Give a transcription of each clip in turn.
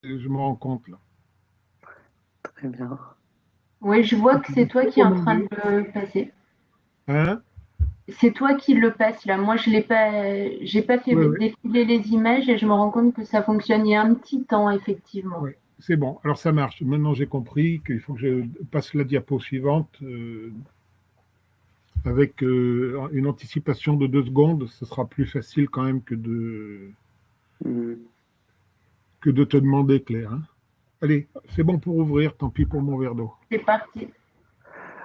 je me rends compte là. Très bien. Oui, je vois que c'est toi qui es en train de Recommandé. le passer. Hein? C'est toi qui le passe là. Moi, je l'ai pas, j'ai pas fait Oui, oui, défiler les images et je me rends compte que ça fonctionne il y a un petit temps, effectivement. oui. C'est bon. Alors ça marche. Maintenant, j'ai compris qu'il faut que je passe la diapo suivante avec une anticipation de 2 secondes. Ce sera plus facile quand même Hmm. que de te demander, Claire. Hein. Allez, c'est bon pour ouvrir. Tant pis pour mon verre d'eau. C'est parti.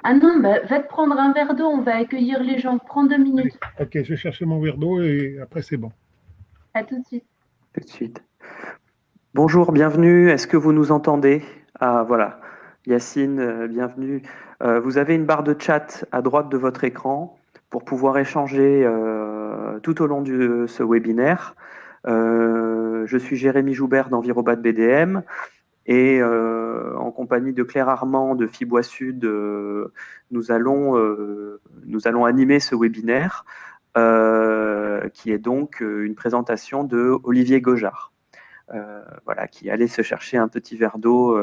Ah non, bah, va te prendre un verre d'eau, on va accueillir les gens. Prends deux Allez, minutes. ok, je vais chercher mon verre d'eau et après c'est bon. À tout de suite. Tout de suite. Bonjour, bienvenue. Est-ce que vous nous entendez? Ah, voilà. Yacine, bienvenue. Vous avez une barre de chat à droite de votre écran pour pouvoir échanger tout au long de ce webinaire. Je suis Jérémy Joubert d'Envirobat BDM et en compagnie de Claire Armand de Fibois Sud, nous allons animer ce webinaire qui est donc une présentation de Olivier Gojard. Voilà, qui allait se chercher un petit verre d'eau.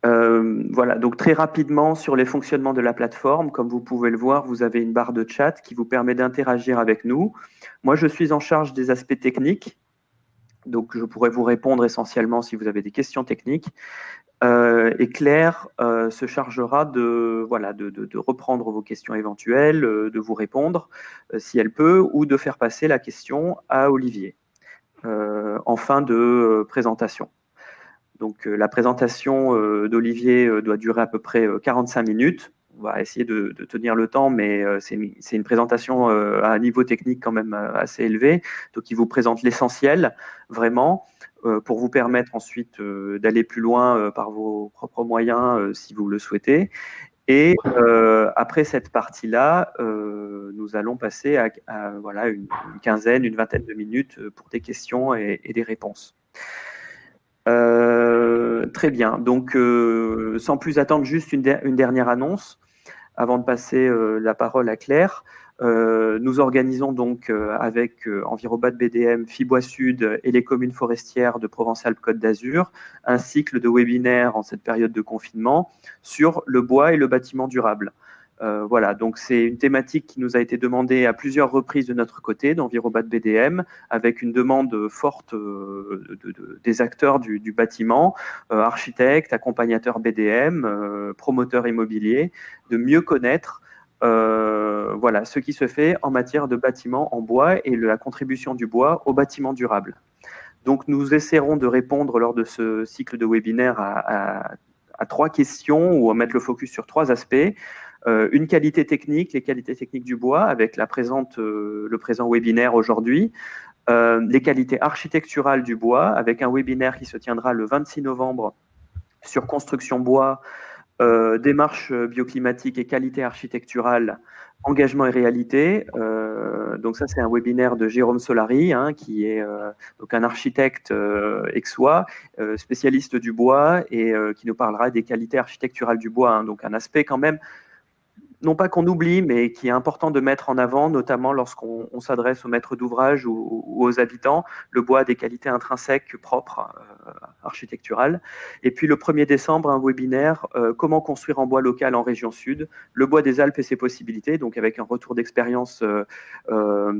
Voilà, donc très rapidement sur les fonctionnements de la plateforme, comme vous pouvez le voir, vous avez une barre de chat qui vous permet d'interagir avec nous. Moi, je suis en charge des aspects techniques, donc je pourrais vous répondre essentiellement si vous avez des questions techniques. Et Claire se chargera de reprendre vos questions éventuelles, de vous répondre si elle peut, ou de faire passer la question à Olivier en fin de présentation. Donc la présentation d'Olivier doit durer à peu près 45 minutes. On va essayer de tenir le temps, mais c'est une présentation à un niveau technique quand même assez élevé. Donc il vous présente l'essentiel, vraiment, pour vous permettre ensuite d'aller plus loin par vos propres moyens si vous le souhaitez. Et après cette partie-là, nous allons passer à voilà, une quinzaine, une vingtaine de minutes pour des questions et des réponses. Très bien. Donc, sans plus attendre, juste une dernière annonce avant de passer la parole à Claire. Nous organisons donc avec Envirobat BDM, Fibois Sud et les communes forestières de Provence-Alpes-Côte d'Azur un cycle de webinaires en cette période de confinement sur le bois et le bâtiment durable. Voilà, donc c'est une thématique qui nous a été demandée à plusieurs reprises de notre côté, d'Envirobat BDM, avec une demande forte des acteurs du bâtiment, architectes, accompagnateurs BDM, promoteurs immobiliers, de mieux connaître voilà, ce qui se fait en matière de bâtiments en bois et la contribution du bois au bâtiment durable. Donc nous essaierons de répondre lors de ce cycle de webinaire à 3 questions ou à mettre le focus sur 3 aspects. Une qualité technique, les qualités techniques du bois avec le présent webinaire aujourd'hui. Les qualités architecturales du bois avec un webinaire qui se tiendra le 26 novembre sur construction bois, démarche bioclimatique et qualité architecturale, engagement et réalité. Donc ça, c'est un webinaire de Jérôme Solari, hein, qui est donc un architecte aixois, spécialiste du bois et qui nous parlera des qualités architecturales du bois. Hein, donc un aspect quand même non pas qu'on oublie, mais qui est important de mettre en avant, notamment lorsqu'on s'adresse aux maîtres d'ouvrage ou aux habitants. Le bois a des qualités intrinsèques propres, architecturales. Et puis le 1er décembre, un webinaire comment construire en bois local en région sud, le bois des Alpes et ses possibilités, donc avec un retour d'expérience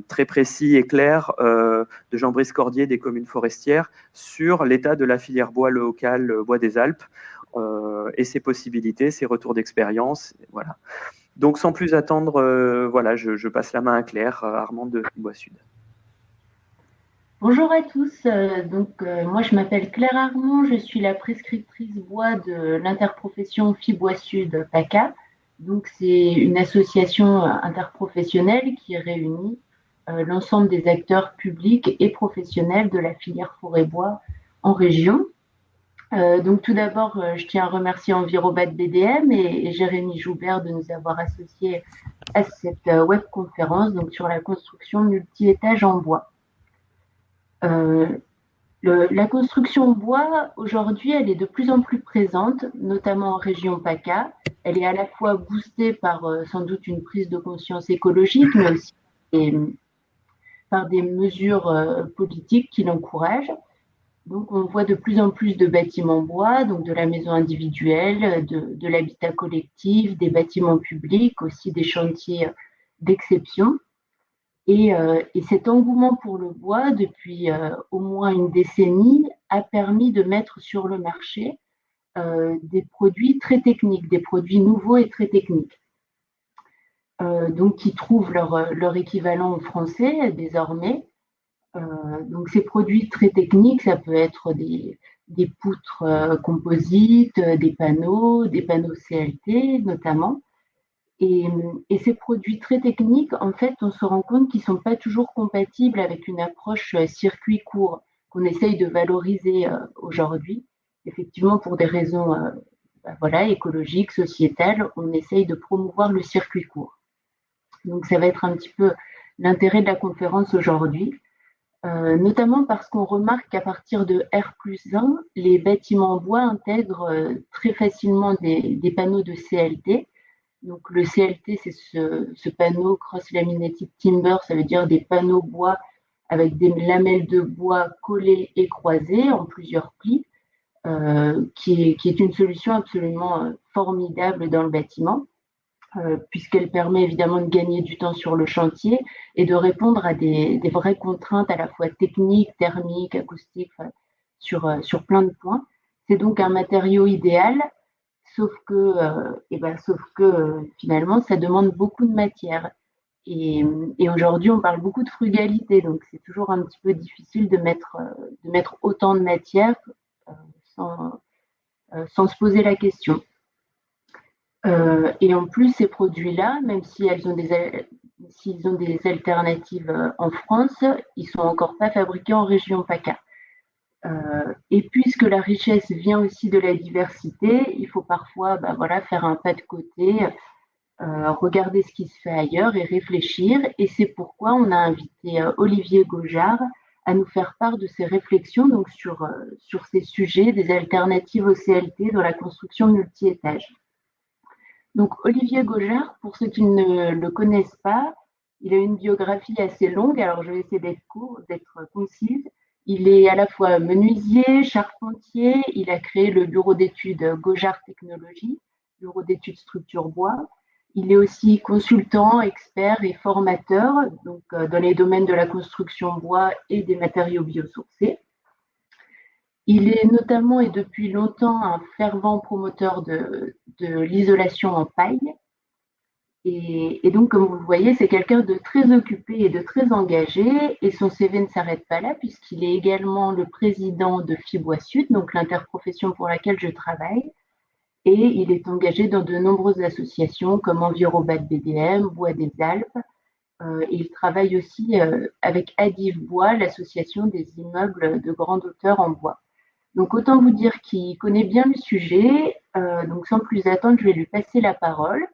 très précis et clair de Jean-Brice Cordier des communes forestières sur l'état de la filière bois local, bois des Alpes. Et ses possibilités, ses retours d'expérience, voilà. Donc, sans plus attendre, voilà, je passe la main à Claire, Armand de Bois Sud. Bonjour à tous. Moi, je m'appelle Claire Armand. Je suis la prescriptrice bois de l'interprofession Fibois Sud PACA. Donc, c'est une association interprofessionnelle qui réunit l'ensemble des acteurs publics et professionnels de la filière forêt-bois en région. Donc tout d'abord, je tiens à remercier Envirobat BDM et Jérémy Joubert de nous avoir associés à cette webconférence donc sur la construction multi-étage en bois. La construction bois, aujourd'hui, elle est de plus en plus présente, notamment en région PACA. Elle est à la fois boostée par sans doute une prise de conscience écologique, mais aussi par des mesures politiques qui l'encouragent. Donc, on voit de plus en plus de bâtiments bois, donc de la maison individuelle, de l'habitat collectif, des bâtiments publics, aussi des chantiers d'exception. Et cet engouement pour le bois, depuis au moins une décennie, a permis de mettre sur le marché des produits très techniques, des produits nouveaux et très techniques. Donc, qui trouvent leur équivalent en français désormais. Donc ces produits très techniques, ça peut être des poutres composites, des panneaux CLT notamment. Et ces produits très techniques, en fait, on se rend compte qu'ils ne sont pas toujours compatibles avec une approche circuit court qu'on essaye de valoriser aujourd'hui. Effectivement, pour des raisons voilà, écologiques, sociétales, on essaye de promouvoir le circuit court. Donc ça va être un petit peu l'intérêt de la conférence aujourd'hui. Notamment parce qu'on remarque qu'à partir de R+1, les bâtiments en bois intègrent très facilement des panneaux de CLT. Donc le CLT, c'est ce panneau Cross-Laminated Timber, ça veut dire des panneaux bois avec des lamelles de bois collées et croisées en plusieurs plis, qui est une solution absolument formidable dans le bâtiment. Puisqu'elle permet évidemment de gagner du temps sur le chantier et de répondre à des vraies contraintes à la fois techniques, thermiques, acoustiques, sur plein de points. C'est donc un matériau idéal, sauf que finalement, ça demande beaucoup de matière. Et aujourd'hui, on parle beaucoup de frugalité, donc c'est toujours un petit peu difficile de mettre autant de matière sans se poser la question. Et en plus, ces produits-là, même si s'ils ont des alternatives en France, ils sont encore pas fabriqués en région PACA. Et puisque la richesse vient aussi de la diversité, il faut parfois faire un pas de côté, regarder ce qui se fait ailleurs et réfléchir. Et c'est pourquoi on a invité Olivier Gaujard à nous faire part de ses réflexions donc sur ces sujets des alternatives au CLT dans la construction multi-étage. Donc Olivier Gaujard, pour ceux qui ne le connaissent pas, il a une biographie assez longue, alors je vais essayer d'être concise. Il est à la fois menuisier, charpentier, il a créé le bureau d'études Gaujard Technologies, bureau d'études structure bois. Il est aussi consultant, expert et formateur donc, dans les domaines de la construction bois et des matériaux biosourcés. Il est notamment et depuis longtemps un fervent promoteur de l'isolation en paille. Et donc, comme vous le voyez, c'est quelqu'un de très occupé et de très engagé. Et son CV ne s'arrête pas là, puisqu'il est également le président de Fibois Sud, donc l'interprofession pour laquelle je travaille. Et il est engagé dans de nombreuses associations comme Envirobat BDM, Bois des Alpes. Et il travaille aussi avec Adif Bois, l'association des immeubles de grande hauteur en bois. Donc autant vous dire qu'il connaît bien le sujet. Donc sans plus attendre, je vais lui passer la parole.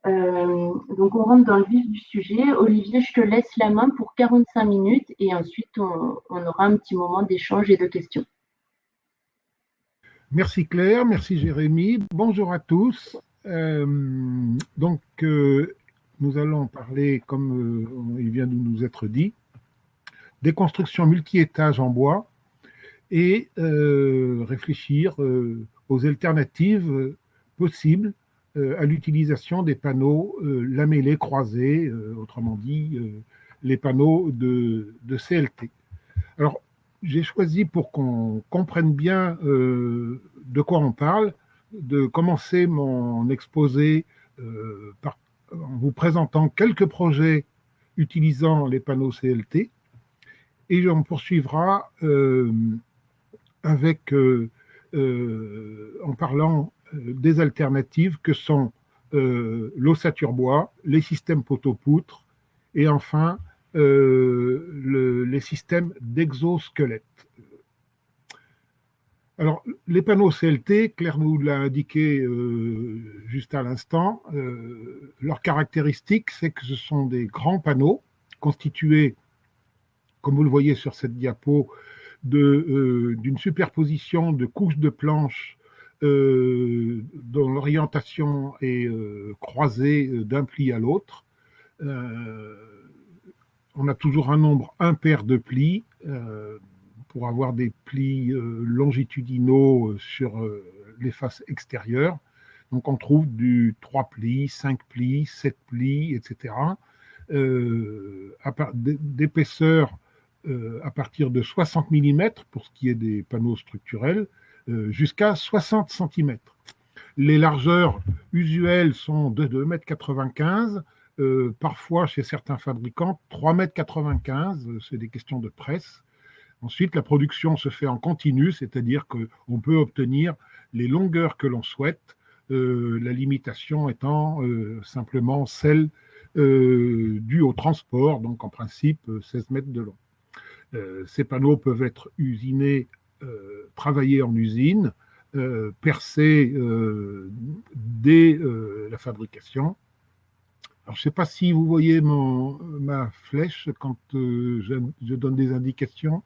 Donc on rentre dans le vif du sujet. Olivier, je te laisse la main pour 45 minutes et ensuite on aura un petit moment d'échange et de questions. Merci Claire, merci Jérémy. Bonjour à tous. Nous allons parler, comme il vient de nous être dit, des constructions multi-étages en bois et réfléchir aux alternatives possibles à l'utilisation des panneaux lamellés croisés, autrement dit les panneaux de CLT. Alors, j'ai choisi pour qu'on comprenne bien de quoi on parle, de commencer mon exposé en vous présentant quelques projets utilisant les panneaux CLT et on poursuivra en parlant des alternatives que sont l'ossature bois, les systèmes poteaux-poutres et enfin les systèmes d'exosquelettes. Alors, les panneaux CLT, Claire nous l'a indiqué juste à l'instant, leur caractéristique, c'est que ce sont des grands panneaux constitués, comme vous le voyez sur cette diapo, d'une superposition de couches de planches dont l'orientation est croisée d'un pli à l'autre. On a toujours un nombre impair de plis pour avoir des plis longitudinaux sur les faces extérieures. Donc on trouve du 3 plis, 5 plis, 7 plis, etc. D'épaisseur à partir de 60 mm pour ce qui est des panneaux structurels, jusqu'à 60 cm. Les largeurs usuelles sont de 2,95 m, parfois chez certains fabricants 3,95 m, c'est des questions de presse. Ensuite, la production se fait en continu, c'est-à-dire qu'on peut obtenir les longueurs que l'on souhaite, la limitation étant simplement celle due au transport, donc en principe 16 mètres de long. Ces panneaux peuvent être usinés, travaillés en usine, percés dès la fabrication. Alors, je ne sais pas si vous voyez ma flèche quand je donne des indications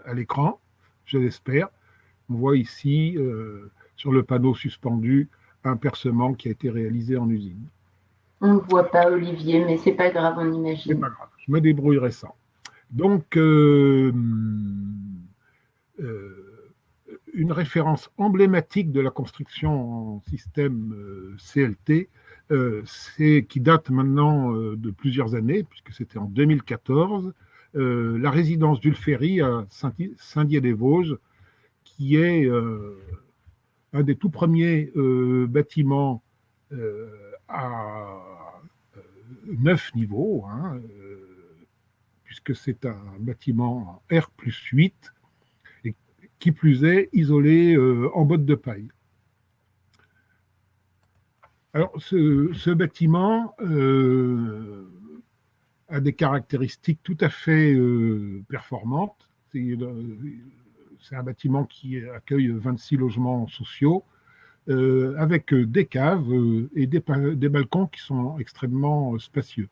à l'écran, je l'espère. On voit ici, sur le panneau suspendu, un percement qui a été réalisé en usine. On ne voit pas, Olivier, mais c'est pas grave, on imagine. C'est pas grave, je me débrouillerai sans. Donc, une référence emblématique de la construction en système CLT, qui date maintenant de plusieurs années, puisque c'était en 2014, la résidence d'Ulféry à Saint-Dié-des-Vosges, qui est un des tout premiers bâtiments à 9 niveaux, hein, puisque c'est un bâtiment R+8, et qui plus est isolé en bottes de paille. Alors, ce bâtiment a des caractéristiques tout à fait performantes. C'est un bâtiment qui accueille 26 logements sociaux, avec des caves et des balcons qui sont extrêmement spacieux.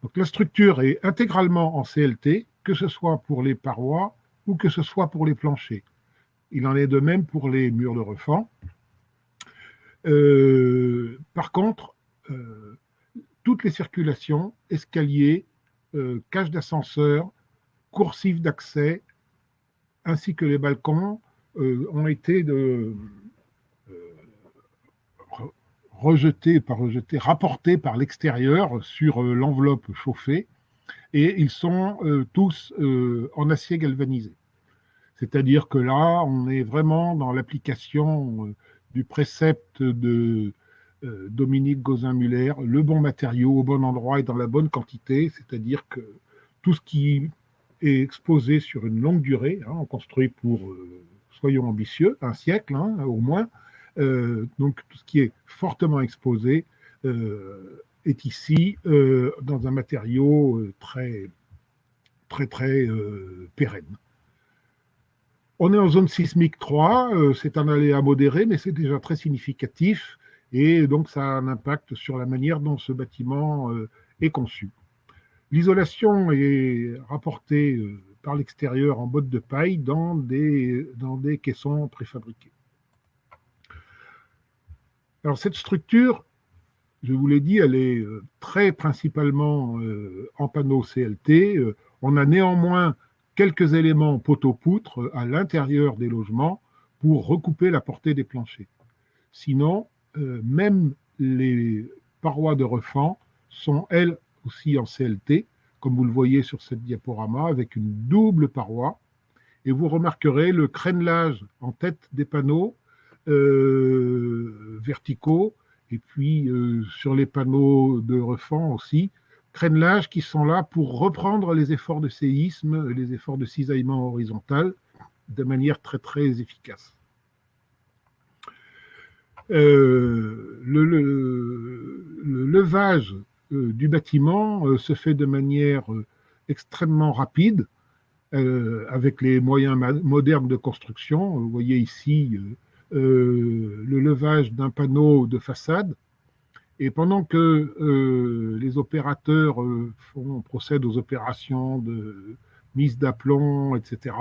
Donc la structure est intégralement en CLT, que ce soit pour les parois ou que ce soit pour les planchers. Il en est de même pour les murs de refend. Par contre, toutes les circulations, escaliers, cages d'ascenseur, coursives d'accès, ainsi que les balcons, ont été rapportés par l'extérieur sur l'enveloppe chauffée, et ils sont tous en acier galvanisé. C'est-à-dire que là, on est vraiment dans l'application du précepte de Dominique Gauzin-Muller, le bon matériau au bon endroit et dans la bonne quantité, c'est-à-dire que tout ce qui est exposé sur une longue durée, hein, on construit pour, soyons ambitieux, un siècle hein, au moins, donc tout ce qui est fortement exposé est ici dans un matériau très pérenne. On est en zone sismique 3, c'est un aléa modéré, mais c'est déjà très significatif, et donc ça a un impact sur la manière dont ce bâtiment est conçu. L'isolation est rapportée par l'extérieur en bottes de paille dans des caissons préfabriqués. Alors cette structure, je vous l'ai dit, elle est très principalement en panneaux CLT. On a néanmoins quelques éléments poteaux-poutres à l'intérieur des logements pour recouper la portée des planchers. Sinon, même les parois de refend sont elles aussi en CLT, comme vous le voyez sur cette diaporama, avec une double paroi. Et vous remarquerez le crénelage en tête des panneaux verticaux, et puis sur les panneaux de refend aussi, crénelages qui sont là pour reprendre les efforts de séisme, les efforts de cisaillement horizontal de manière très très efficace. Le levage du bâtiment se fait de manière extrêmement rapide, avec les moyens modernes de construction. Vous voyez ici le levage d'un panneau de façade. Et pendant que les opérateurs procèdent aux opérations de mise d'aplomb, etc.,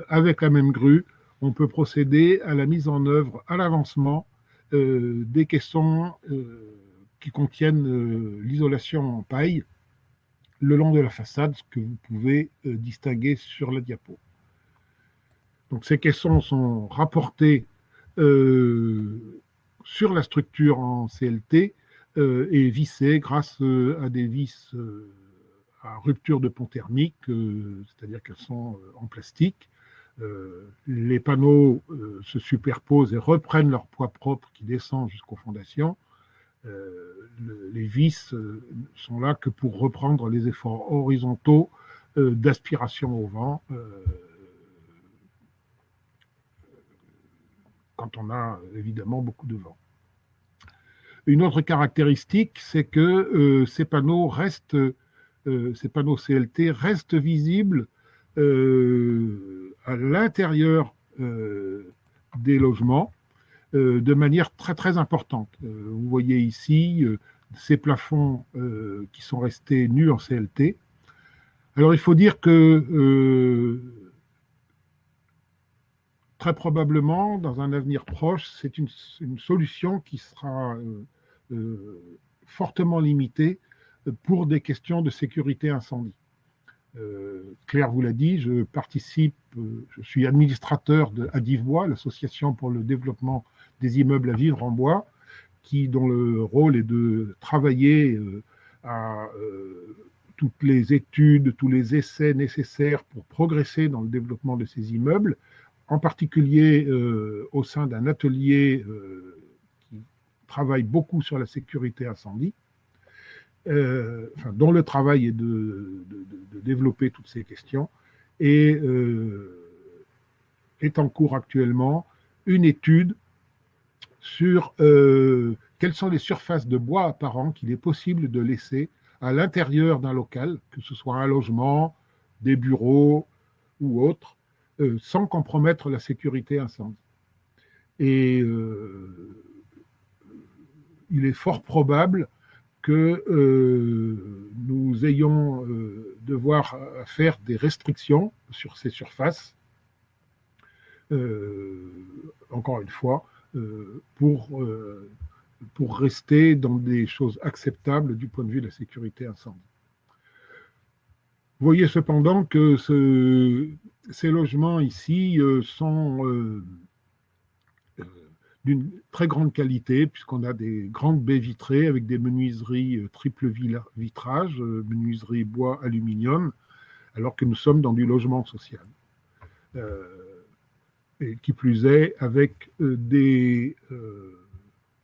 avec la même grue, on peut procéder à la mise en œuvre, à l'avancement des caissons qui contiennent l'isolation en paille. le long de la façade, ce que vous pouvez distinguer sur la diapo. Donc ces caissons sont rapportés sur la structure en CLT et vissés grâce à des vis à rupture de pont thermique, c'est-à-dire qu'elles sont en plastique. Les panneaux se superposent et reprennent leur poids propre qui descend jusqu'aux fondations. Les vis sont là que pour reprendre les efforts horizontaux d'aspiration au vent quand on a évidemment beaucoup de vent. Une autre caractéristique, c'est que ces panneaux CLT restent visibles à l'intérieur des logements de manière très très importante. Vous voyez ici ces plafonds qui sont restés nus en CLT. Alors il faut dire que très probablement, dans un avenir proche, c'est une solution qui sera fortement limitée pour des questions de sécurité incendie. Claire vous l'a dit, je suis administrateur à Dives-Bois, l'association pour le développement des immeubles à vivre en bois, dont le rôle est de travailler à toutes les études, tous les essais nécessaires pour progresser dans le développement de ces immeubles, en particulier au sein d'un atelier qui travaille beaucoup sur la sécurité incendie, dont le travail est de développer toutes ces questions, et est en cours actuellement une étude sur quelles sont les surfaces de bois apparent qu'il est possible de laisser à l'intérieur d'un local, que ce soit un logement, des bureaux ou autre, sans compromettre la sécurité incendie. Et il est fort probable que nous ayons devoir faire des restrictions sur ces surfaces, encore une fois, pour rester dans des choses acceptables du point de vue de la sécurité incendie. Vous voyez cependant que ces logements ici sont d'une très grande qualité, puisqu'on a des grandes baies vitrées avec des menuiseries triple vitrage, menuiseries bois aluminium, alors que nous sommes dans du logement social. Et qui plus est, avec des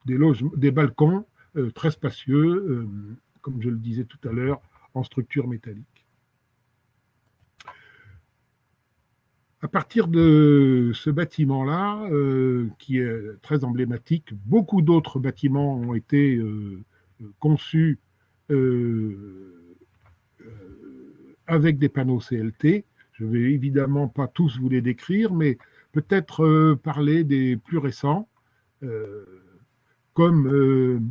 balcons très spacieux, comme je le disais tout à l'heure, en structure métallique. À partir de ce bâtiment-là, qui est très emblématique, beaucoup d'autres bâtiments ont été conçus avec des panneaux CLT. Je ne vais évidemment pas tous vous les décrire, mais peut-être parler des plus récents, comme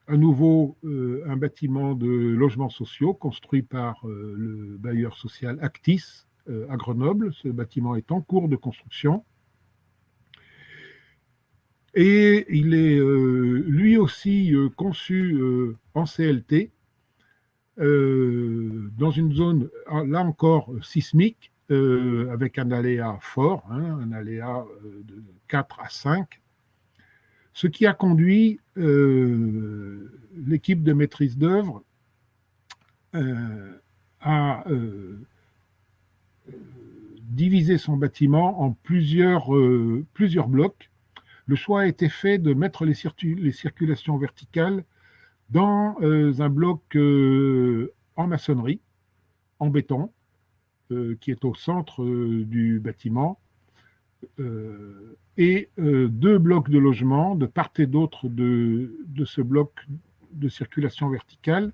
à nouveau un bâtiment de logements sociaux construit par le bailleur social Actis à Grenoble. Ce bâtiment est en cours de construction. Et il est lui aussi conçu en CLT dans une zone, là encore, sismique, avec un aléa fort, un aléa de 4 à 5, ce qui a conduit l'équipe de maîtrise d'œuvre à diviser son bâtiment en plusieurs blocs. Le choix a été fait de mettre les circulations verticales dans un bloc en maçonnerie, en béton, qui est au centre du bâtiment, et 2 blocs de logement de part et d'autre de ce bloc de circulation verticale,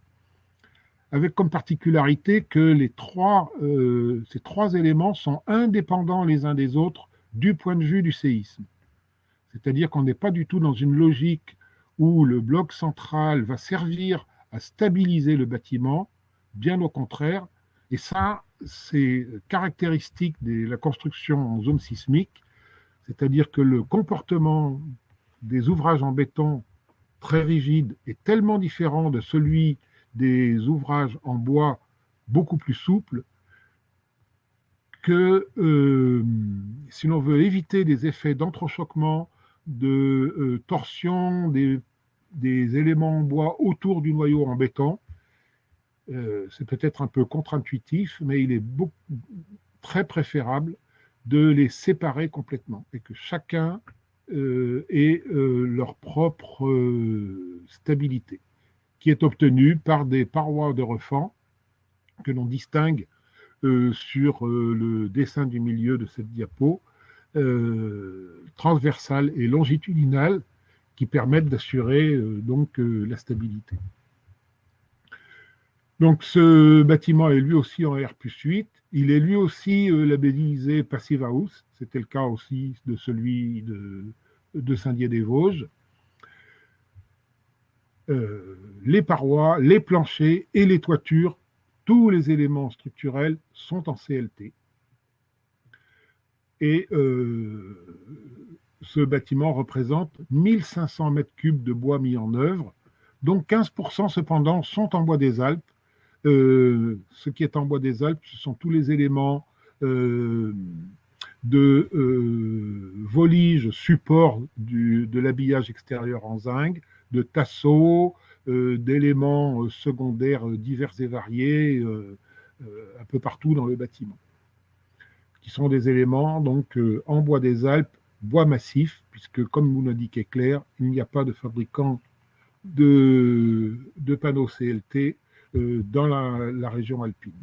avec comme particularité que ces 3 éléments sont indépendants les uns des autres du point de vue du séisme. C'est-à-dire qu'on n'est pas du tout dans une logique où le bloc central va servir à stabiliser le bâtiment, bien au contraire, et ça, c'est caractéristique de la construction en zone sismique, c'est-à-dire que le comportement des ouvrages en béton très rigides est tellement différent de celui des ouvrages en bois beaucoup plus souples que si l'on veut éviter des effets d'entrechoquement, de torsion des éléments en bois autour du noyau en béton. C'est peut-être un peu contre-intuitif, mais il est très préférable de les séparer complètement et que chacun ait leur propre stabilité, qui est obtenue par des parois de refend que l'on distingue sur le dessin du milieu de cette diapo, transversale et longitudinale, qui permettent d'assurer la stabilité. Donc ce bâtiment est lui aussi en R+8. Il est lui aussi labellisé Passive House. C'était le cas aussi de celui de Saint-Dié-des-Vosges. Les parois, les planchers et les toitures, tous les éléments structurels sont en CLT. Et ce bâtiment représente 1500 mètres cubes de bois mis en œuvre, dont 15% cependant sont en bois des Alpes. Ce qui est en bois des Alpes, ce sont tous les éléments de volige, support de l'habillage extérieur en zinc, de tasseaux, d'éléments secondaires divers et variés un peu partout dans le bâtiment, qui sont des éléments donc en bois des Alpes, bois massif, puisque comme vous l'indiquez Claire, il n'y a pas de fabricant de panneaux CLT dans la région alpine.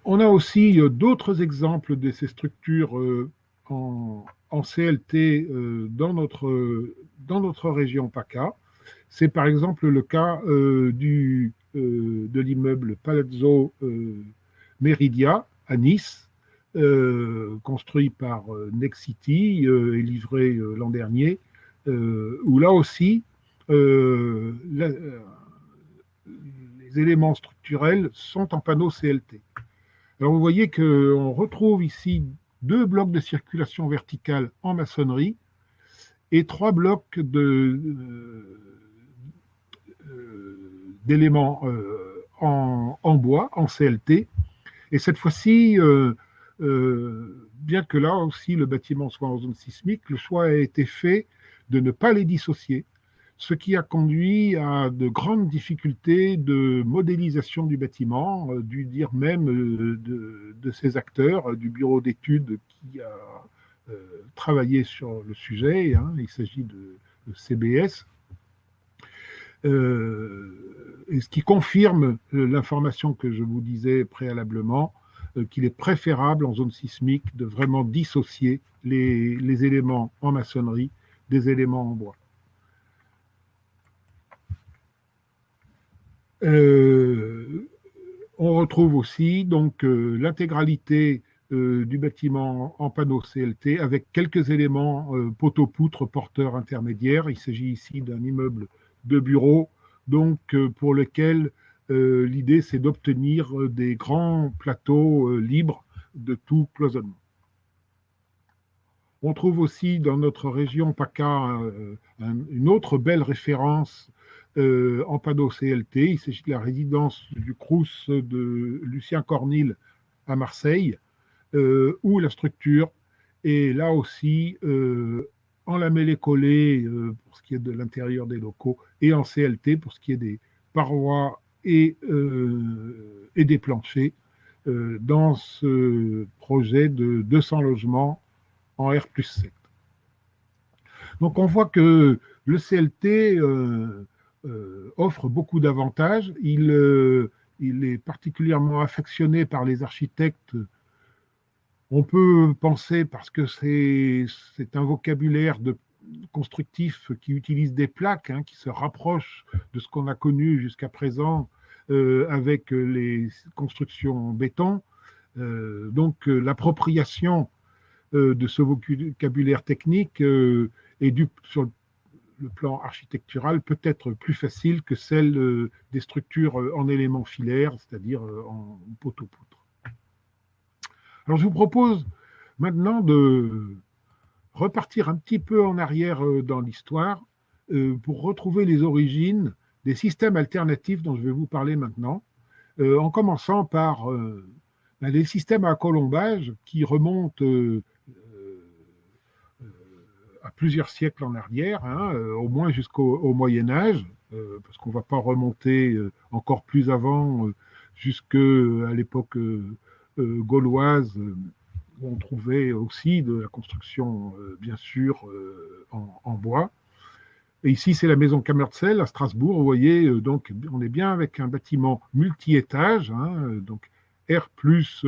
On a aussi d'autres exemples de ces structures en CLT dans notre région PACA. C'est par exemple le cas de l'immeuble Palazzo Meridia à Nice, construit par Nexity et livré l'an dernier, où là aussi les éléments structurels sont en panneaux CLT. Alors vous voyez qu'on retrouve ici 2 blocs de circulation verticale en maçonnerie et 3 blocs d'éléments en bois, en CLT. Et cette fois-ci, bien que là aussi le bâtiment soit en zone sismique, le choix a été fait de ne pas les dissocier, ce qui a conduit à de grandes difficultés de modélisation du bâtiment, du dire même de ses acteurs, du bureau d'études qui a travaillé sur le sujet, hein, il s'agit de CBS, et ce qui confirme l'information que je vous disais préalablement, qu'il est préférable en zone sismique de vraiment dissocier les éléments en maçonnerie des éléments en bois. On retrouve aussi donc l'intégralité du bâtiment en panneaux CLT avec quelques éléments poteaux-poutres porteurs intermédiaires. Il s'agit ici d'un immeuble de bureaux, donc pour lequel l'idée c'est d'obtenir des grands plateaux libres de tout cloisonnement. On trouve aussi dans notre région PACA une autre belle référence en panneaux CLT. Il s'agit de la résidence du Crous de Lucien Cornille à Marseille, où la structure est là aussi en lamellé-collé pour ce qui est de l'intérieur des locaux et en CLT pour ce qui est des parois et des planchers dans ce projet de 200 logements en R+7. Donc on voit que le CLT offre beaucoup d'avantages. Il est particulièrement affectionné par les architectes. On peut penser, parce que c'est un vocabulaire constructif qui utilise des plaques, hein, qui se rapproche de ce qu'on a connu jusqu'à présent avec les constructions en béton. Donc l'appropriation de ce vocabulaire technique sur le plan architectural peut être plus facile que celle des structures en éléments filaires, c'est-à-dire en poteau-poutre. Alors je vous propose maintenant de repartir un petit peu en arrière dans l'histoire pour retrouver les origines des systèmes alternatifs dont je vais vous parler maintenant, en commençant par les systèmes à colombage qui remontent à plusieurs siècles en arrière, hein, au moins jusqu'au Moyen Âge, parce qu'on ne va pas remonter encore plus avant, jusqu'à l'époque gauloise, où on trouvait aussi de la construction, bien sûr, en bois. Et ici, c'est la maison Cammerzel à Strasbourg. Vous voyez, donc, on est bien avec un bâtiment multi-étage, hein, donc R plus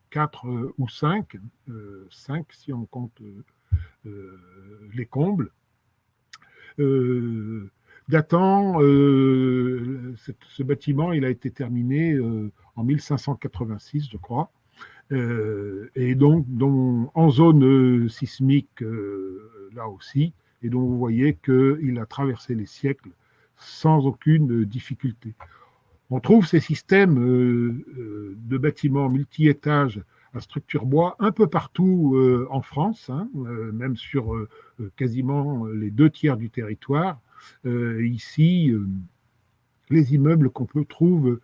4 ou 5, 5 si on compte les combles. Datant, ce bâtiment, il a été terminé en 1586, je crois. Et donc en zone sismique là aussi, et donc vous voyez qu'il a traversé les siècles sans aucune difficulté. On trouve ces systèmes de bâtiments multi-étages à structure bois un peu partout en France, hein, même sur quasiment les 2/3 du territoire. Ici, les immeubles qu'on peut trouver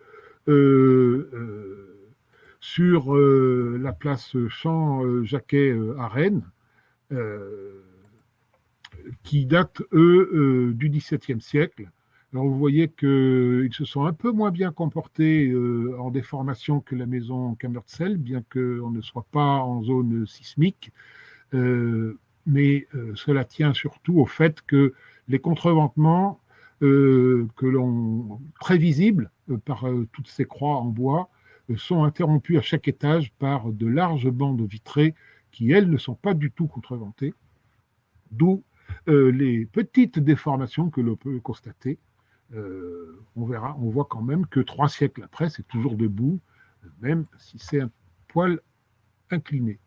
sur la place Champ-Jacquet à Rennes, qui datent, eux, du XVIIe siècle. Alors vous voyez qu'ils se sont un peu moins bien comportés en déformation que la maison Cammerzel, bien qu'on ne soit pas en zone sismique, mais cela tient surtout au fait que les contreventements que l'on prévisibles par toutes ces croix en bois sont interrompus à chaque étage par de larges bandes vitrées qui, elles, ne sont pas du tout contreventées, d'où les petites déformations que l'on peut constater. On voit quand même que 3 siècles après, c'est toujours debout, même si c'est un poil incliné.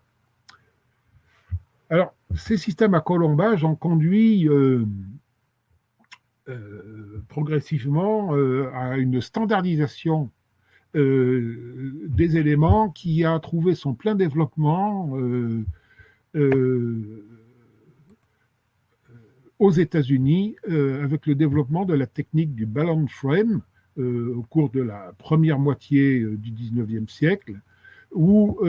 Alors, ces systèmes à colombage ont conduit progressivement à une standardisation des éléments qui a trouvé son plein développement aux États-Unis avec le développement de la technique du balloon frame au cours de la première moitié du XIXe siècle, où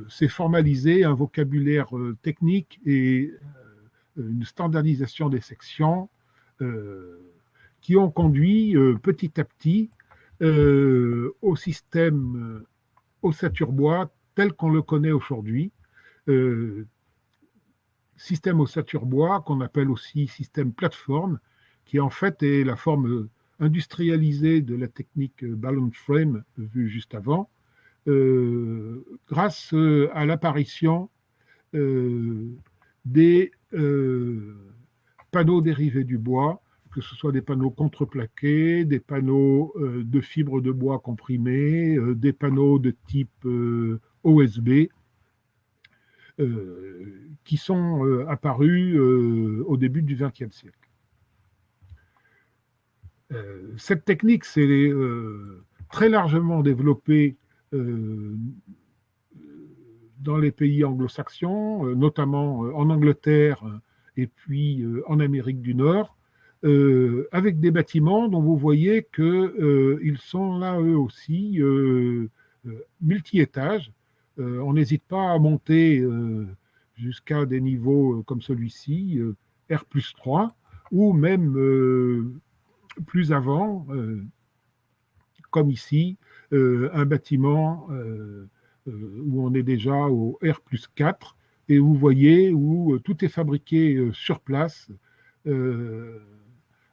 s'est formalisé un vocabulaire technique et une standardisation des sections qui ont conduit petit à petit au système ossature-bois tel qu'on le connaît aujourd'hui. Système ossature-bois qu'on appelle aussi système plateforme, qui en fait est la forme industrialisée de la technique balloon frame vue juste avant, grâce à l'apparition des panneaux dérivés du bois, que ce soit des panneaux contreplaqués, des panneaux de fibres de bois comprimées, des panneaux de type OSB, qui sont apparus au début du XXe siècle. Cette technique s'est très largement développée dans les pays anglo-saxons, notamment en Angleterre et puis en Amérique du Nord, avec des bâtiments dont vous voyez qu'ils sont là eux aussi multi-étages. On n'hésite pas à monter jusqu'à des niveaux comme celui-ci, R plus 3, ou même plus avant, comme ici, un bâtiment où on est déjà au R plus 4, et vous voyez où tout est fabriqué sur place,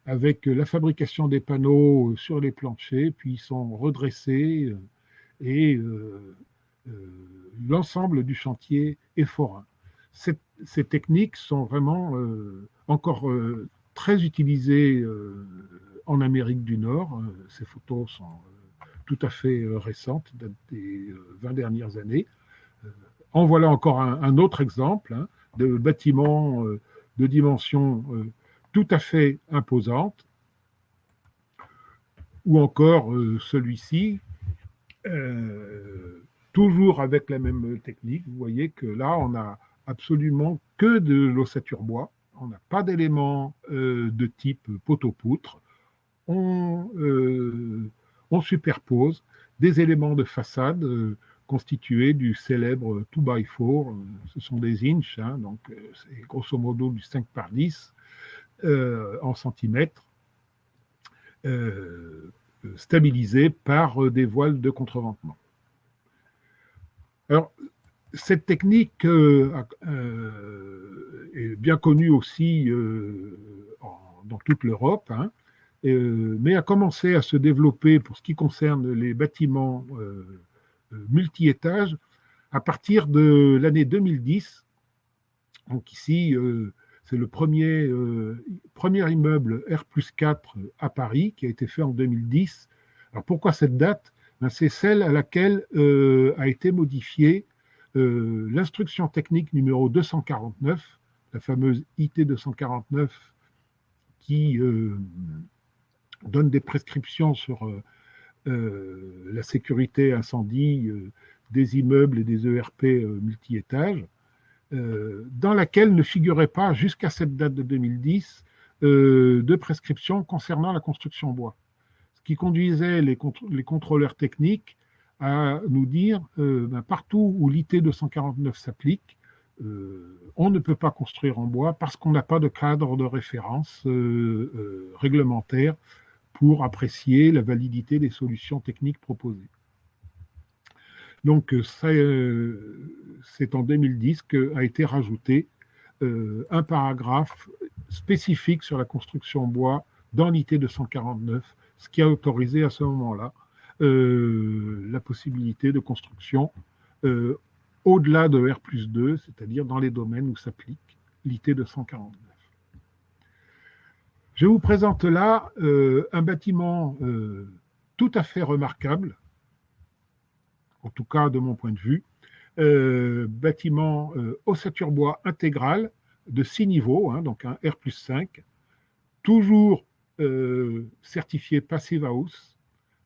avec la fabrication des panneaux sur les planchers, puis ils sont redressés, et l'ensemble du chantier est forain. Ces techniques sont vraiment encore très utilisées en Amérique du Nord. Ces photos sont tout à fait récentes, datent des 20 dernières années. En voilà encore un autre exemple, hein, de bâtiment de dimension tout à fait imposante, ou encore celui-ci, toujours avec la même technique. Vous voyez que là, on a absolument que de l'ossature bois. On n'a pas d'éléments de type poteau-poutre. On superpose des éléments de façade constitués du célèbre 2x4. Ce sont des inches, hein, donc c'est grosso modo du 5 par 10 en centimètres, stabilisés par des voiles de contreventement. Alors, cette technique est bien connue aussi dans toute l'Europe, hein, mais a commencé à se développer pour ce qui concerne les bâtiments multi-étages à partir de l'année 2010. Donc ici, c'est le premier immeuble R+4 à Paris qui a été fait en 2010. Alors pourquoi cette date? C'est celle à laquelle a été modifiée l'instruction technique numéro 249, la fameuse IT 249, qui donne des prescriptions sur la sécurité incendie des immeubles et des ERP multi-étages, dans laquelle ne figurait pas, jusqu'à cette date de 2010, de prescriptions concernant la construction bois. Ce qui conduisait les contrôleurs techniques à nous dire partout où l'IT 249 s'applique, on ne peut pas construire en bois parce qu'on n'a pas de cadre de référence réglementaire pour apprécier la validité des solutions techniques proposées. Donc, c'est en 2010 qu'a été rajouté un paragraphe spécifique sur la construction en bois dans l'IT 249, ce qui a autorisé à ce moment-là la possibilité de construction au-delà de R+2, c'est-à-dire dans les domaines où s'applique l'IT 249. Je vous présente là un bâtiment tout à fait remarquable, en tout cas de mon point de vue, bâtiment ossature bois intégrale de 6 niveaux, hein, donc un R+5, toujours certifié Passive House.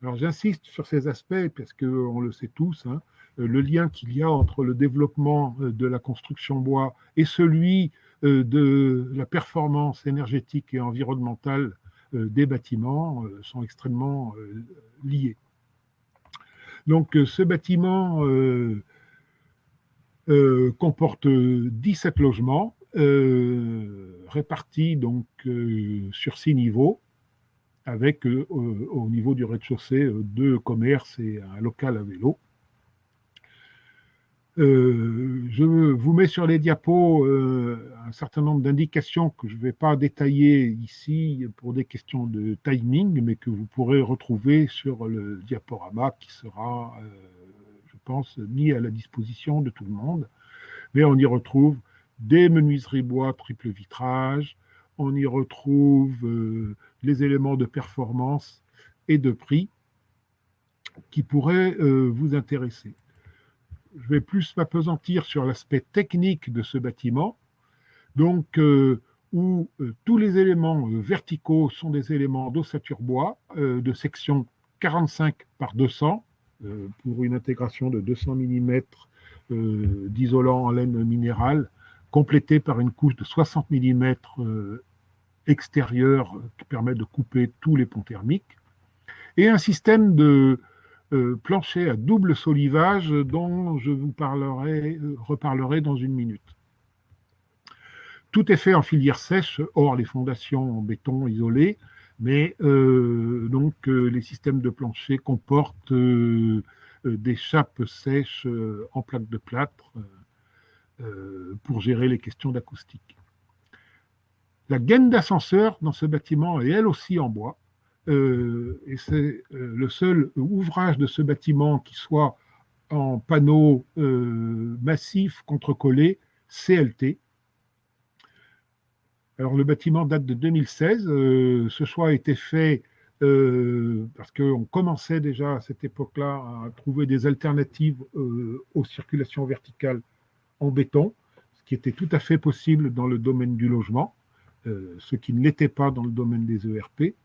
Alors j'insiste sur ces aspects parce qu'on le sait tous, hein, le lien qu'il y a entre le développement de la construction bois et celui de la performance énergétique et environnementale des bâtiments sont extrêmement liés. Donc ce bâtiment comporte 17 logements répartis donc sur 6 niveaux, avec au niveau du rez-de-chaussée 2 commerces et un local à vélo. Je vous mets sur les diapos un certain nombre d'indications que je ne vais pas détailler ici pour des questions de timing, mais que vous pourrez retrouver sur le diaporama qui sera, je pense, mis à la disposition de tout le monde. Mais on y retrouve des menuiseries bois triple vitrage, on y retrouve les éléments de performance et de prix qui pourraient vous intéresser. Je vais plus m'appesantir sur l'aspect technique de ce bâtiment, donc où tous les éléments verticaux sont des éléments d'ossature bois de section 45 par 200 pour une intégration de 200 mm d'isolant en laine minérale, complété par une couche de 60 mm extérieur qui permet de couper tous les ponts thermiques, et un système de plancher à double solivage dont je vous reparlerai dans une minute. Tout est fait en filière sèche, hors les fondations en béton isolé, mais les systèmes de plancher comportent des chapes sèches en plaques de plâtre pour gérer les questions d'acoustique. La gaine d'ascenseur dans ce bâtiment est elle aussi en bois, et c'est le seul ouvrage de ce bâtiment qui soit en panneaux massifs contre-collés CLT. Alors le bâtiment date de 2016, ce choix a été fait parce qu'on commençait déjà à cette époque-là à trouver des alternatives aux circulations verticales en béton, ce qui était tout à fait possible dans le domaine du logement, ce qui ne l'était pas dans le domaine des ERP.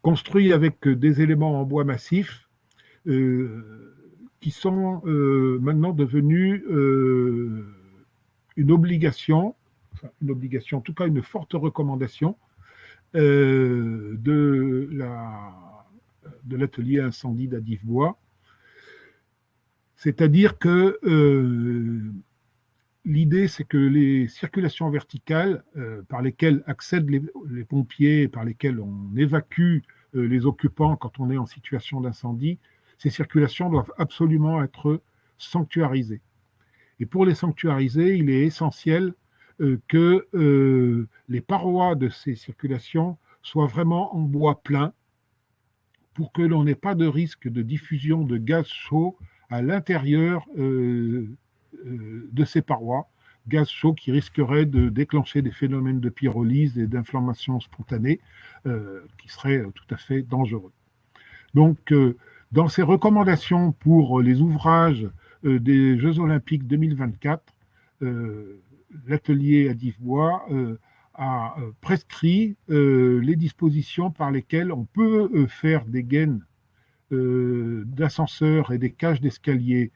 Construit avec des éléments en bois massif qui sont maintenant devenus une obligation, en tout cas une forte recommandation de l'atelier incendie d'Adif-Bois. C'est-à-dire que l'idée, c'est que les circulations verticales par lesquelles accèdent les pompiers, par lesquelles on évacue les occupants quand on est en situation d'incendie, ces circulations doivent absolument être sanctuarisées. Et pour les sanctuariser, il est essentiel que les parois de ces circulations soient vraiment en bois plein pour que l'on n'ait pas de risque de diffusion de gaz chaud à l'intérieur de ces parois, gaz chaud qui risquerait de déclencher des phénomènes de pyrolyse et d'inflammation spontanée qui seraient tout à fait dangereux. Donc, dans ces recommandations pour les ouvrages des Jeux Olympiques 2024, l'atelier Adif-Bois a prescrit les dispositions par lesquelles on peut faire des gaines d'ascenseurs et des cages d'escalier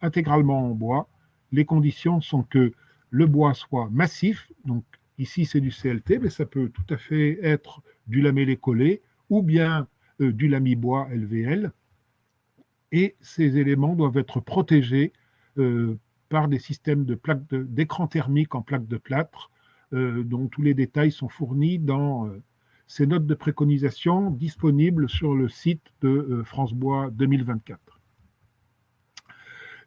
intégralement en bois. Les conditions sont que le bois soit massif, donc ici c'est du CLT, mais ça peut tout à fait être du lamellé collé ou bien du lami-bois LVL, et ces éléments doivent être protégés par des systèmes d'écran thermique en plaques de plâtre, dont tous les détails sont fournis dans ces notes de préconisation disponibles sur le site de France Bois 2024.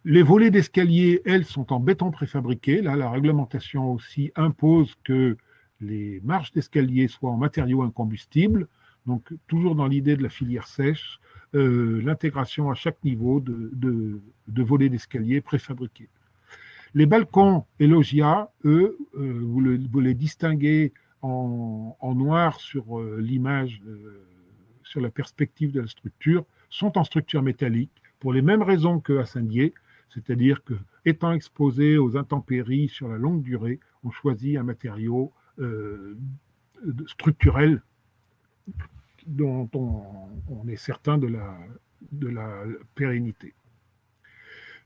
Les volets d'escalier, elles, sont en béton préfabriqué. Là, la réglementation aussi impose que les marches d'escalier soient en matériaux incombustibles. Donc, toujours dans l'idée de la filière sèche, l'intégration à chaque niveau de volets d'escalier préfabriqués. Les balcons et loggias, eux, vous les distinguez en noir sur l'image, sur la perspective de la structure, sont en structure métallique pour les mêmes raisons qu'à Saint-Dié, c'est-à-dire que, étant exposés aux intempéries sur la longue durée, on choisit un matériau structurel dont on est certain de la pérennité.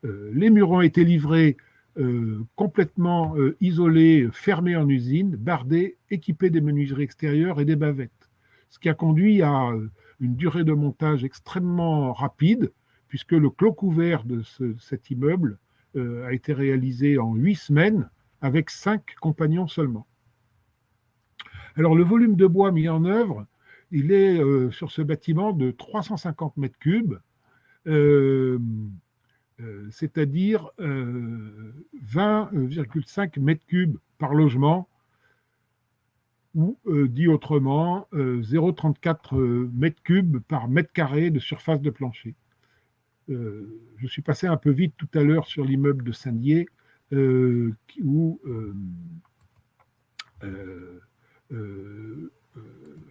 Les murs ont été livrés complètement isolés, fermés en usine, bardés, équipés des menuiseries extérieures et des bavettes. Ce qui a conduit à une durée de montage extrêmement rapide, puisque le clos couvert de cet immeuble a été réalisé en 8 semaines avec 5 compagnons seulement. Alors le volume de bois mis en œuvre, il est sur ce bâtiment de 350 mètres cubes, c'est-à-dire 20,5 mètres cubes par logement, ou dit autrement, 0,34 mètres cubes par mètre carré de surface de plancher. Je suis passé un peu vite tout à l'heure sur l'immeuble de Saint-Dié, où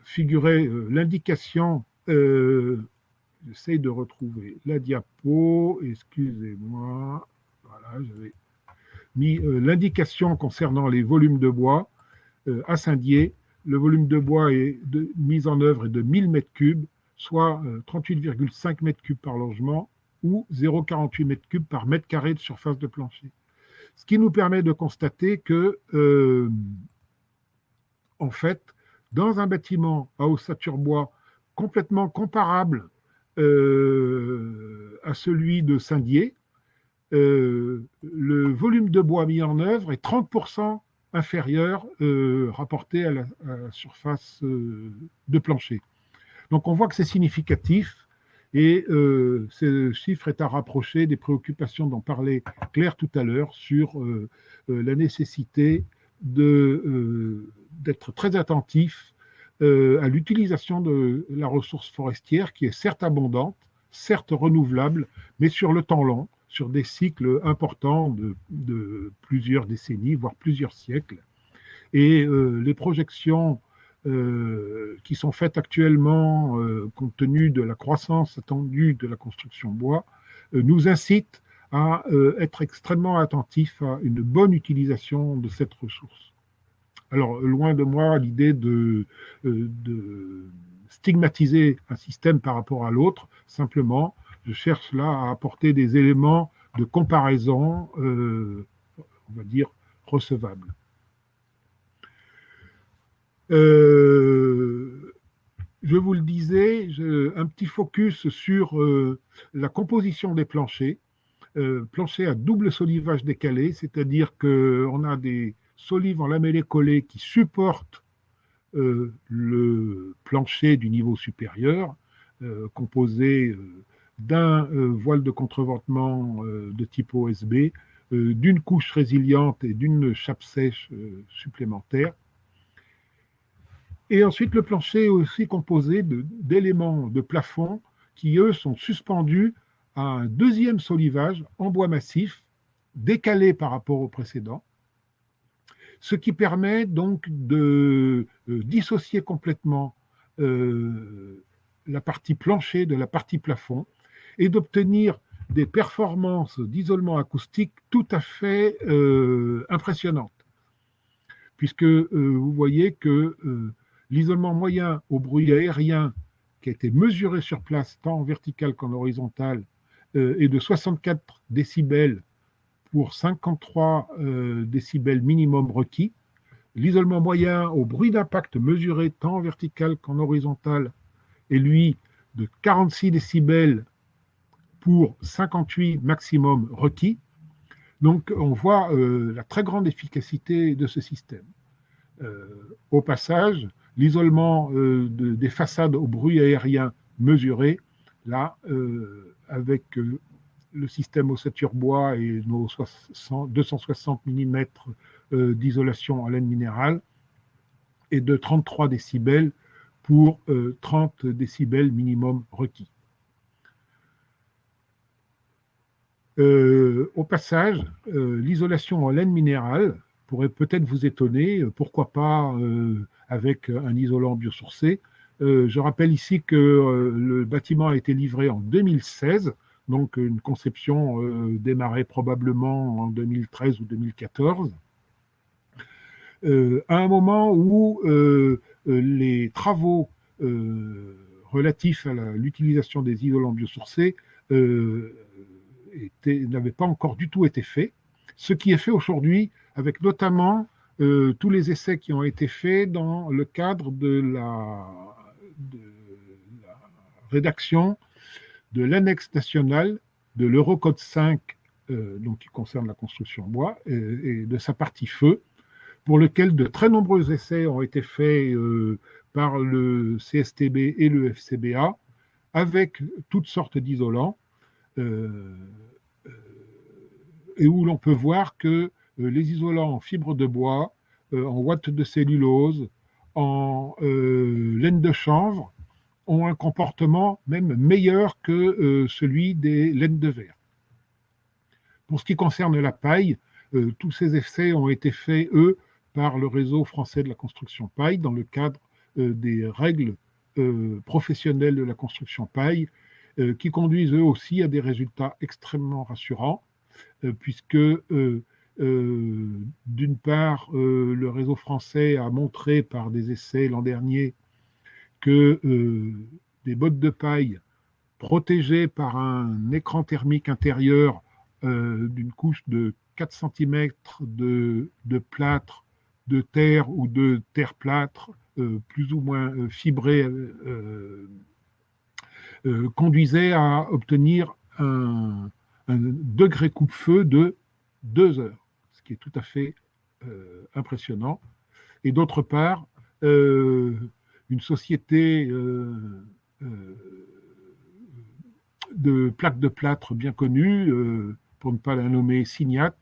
figurait l'indication, j'essaye de retrouver la diapo, excusez-moi, voilà, j'avais mis l'indication concernant les volumes de bois à Saint-Dié. Le volume de bois mis en œuvre est de 1000 mètres cubes, soit 38,5 mètres cubes par logement, ou 0,48 mètres cubes par mètre carré de surface de plancher. Ce qui nous permet de constater que, en fait, dans un bâtiment à ossature bois complètement comparable à celui de Saint-Dié, le volume de bois mis en œuvre est 30% inférieur rapporté à la surface de plancher. Donc on voit que c'est significatif, et ce chiffre est à rapprocher des préoccupations dont parlait Claire tout à l'heure sur la nécessité d'être très attentif à l'utilisation de la ressource forestière, qui est certes abondante, certes renouvelable, mais sur le temps long, sur des cycles importants de plusieurs décennies, voire plusieurs siècles. Et les projections qui sont faites actuellement, compte tenu de la croissance attendue de la construction bois, nous incitent à être extrêmement attentifs à une bonne utilisation de cette ressource. Alors, loin de moi l'idée de stigmatiser un système par rapport à l'autre, simplement je cherche là à apporter des éléments de comparaison, on va dire, recevables. Je vous le disais, un petit focus sur la composition des planchers. Plancher à double solivage décalé, c'est-à-dire qu'on a des solives en lamellé collé qui supportent le plancher du niveau supérieur, composé d'un voile de contreventement de type OSB, d'une couche résiliente et d'une chape sèche supplémentaire. Et ensuite, le plancher est aussi composé d'éléments de plafond qui, eux, sont suspendus à un deuxième solivage en bois massif, décalé par rapport au précédent, ce qui permet donc de dissocier complètement la partie plancher de la partie plafond et d'obtenir des performances d'isolement acoustique tout à fait impressionnantes. Puisque vous voyez que l'isolement moyen au bruit aérien qui a été mesuré sur place, tant en vertical qu'en horizontal, est de 64 décibels pour 53 décibels minimum requis. L'isolement moyen au bruit d'impact mesuré tant en vertical qu'en horizontal est lui de 46 décibels pour 58 maximum requis. Donc on voit la très grande efficacité de ce système. Au passage, l'isolement des façades au bruit aérien mesuré, là, avec le système ossature bois et nos 260 mm d'isolation en laine minérale, est de 33 décibels pour 30 décibels minimum requis. Au passage, l'isolation en laine minérale pourrait peut-être vous étonner, pourquoi pas avec un isolant biosourcé. Je rappelle ici que le bâtiment a été livré en 2016, donc une conception démarrée probablement en 2013 ou 2014, à un moment où les travaux relatifs à l'utilisation des isolants biosourcés n'avaient pas encore du tout été faits. Ce qui est fait aujourd'hui, avec notamment tous les essais qui ont été faits dans le cadre de la rédaction de l'annexe nationale de l'Eurocode 5, donc qui concerne la construction bois, et de sa partie feu, pour lequel de très nombreux essais ont été faits par le CSTB et le FCBA, avec toutes sortes d'isolants, et où l'on peut voir que les isolants en fibre de bois, en ouate de cellulose, en laine de chanvre, ont un comportement même meilleur que celui des laines de verre. Pour ce qui concerne la paille, tous ces essais ont été faits, eux, par le réseau français de la construction paille, dans le cadre des règles professionnelles de la construction paille, qui conduisent eux aussi à des résultats extrêmement rassurants, puisque d'une part, le réseau français a montré par des essais l'an dernier que des bottes de paille protégées par un écran thermique intérieur d'une couche de 4 cm de plâtre de terre ou de terre-plâtre plus ou moins fibré conduisait à obtenir un degré coupe-feu de 2 heures, ce qui est tout à fait impressionnant. Et d'autre part, une société de plaques de plâtre bien connue, pour ne pas la nommer Signat,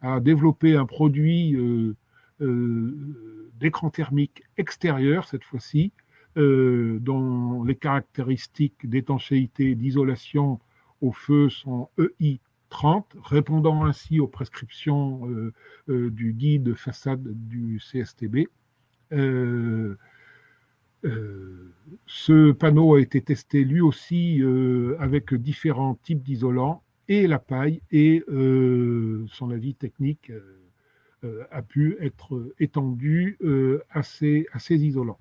a développé un produit d'écran thermique extérieur cette fois-ci, dont les caractéristiques d'étanchéité et d'isolation au feu sont EI 30, répondant ainsi aux prescriptions du guide façade du CSTB. Ce panneau a été testé lui aussi avec différents types d'isolants et la paille, et son avis technique a pu être étendu à ces isolants.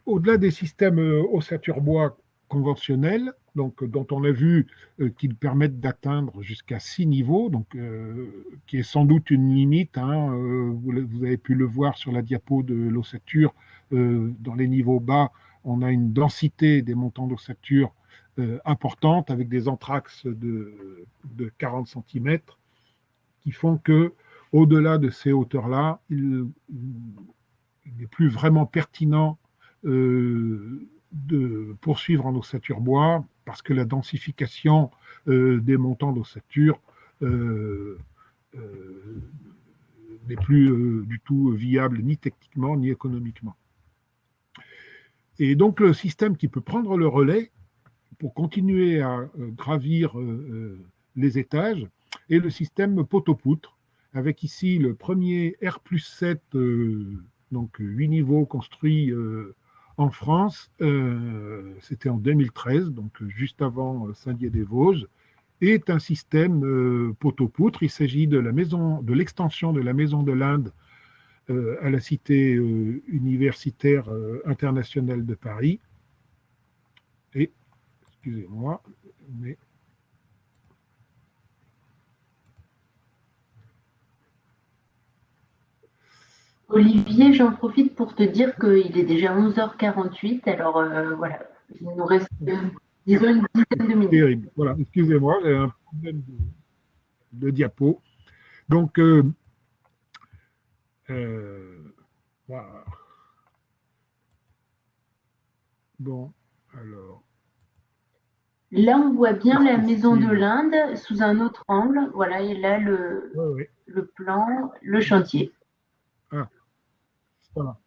au-delà des systèmes ossature bois conventionnels, donc, dont on a vu qu'ils permettent d'atteindre jusqu'à 6 niveaux, donc, qui est sans doute une limite, hein, vous avez pu le voir sur la diapo de l'ossature, dans les niveaux bas, on a une densité des montants d'ossature importante, avec des anthrax de 40 cm, qui font que, au-delà de ces hauteurs-là, il n'est plus vraiment pertinent de poursuivre en ossature bois, parce que la densification des montants d'ossature n'est plus du tout viable, ni techniquement, ni économiquement. Et donc le système qui peut prendre le relais pour continuer à gravir les étages est le système poteau-poutre, avec ici le premier R+7, donc 8 niveaux construits en France, c'était en 2013, donc juste avant Saint-Dié-des-Vosges, est un système poteau-poutre. Il s'agit de l'extension de la Maison de l'Inde à la Cité universitaire internationale de Paris. Et, excusez-moi, mais... Olivier, j'en profite pour te dire qu'il est déjà 11h48, alors voilà, il nous reste, disons, une dizaine de minutes. Terrible. Voilà, excusez-moi, j'ai un problème de diapo. Donc, voilà. Bon, alors. Là, on voit bien la Maison de l'Inde sous un autre angle. Voilà, et là, le plan, le chantier. Ah, voilà.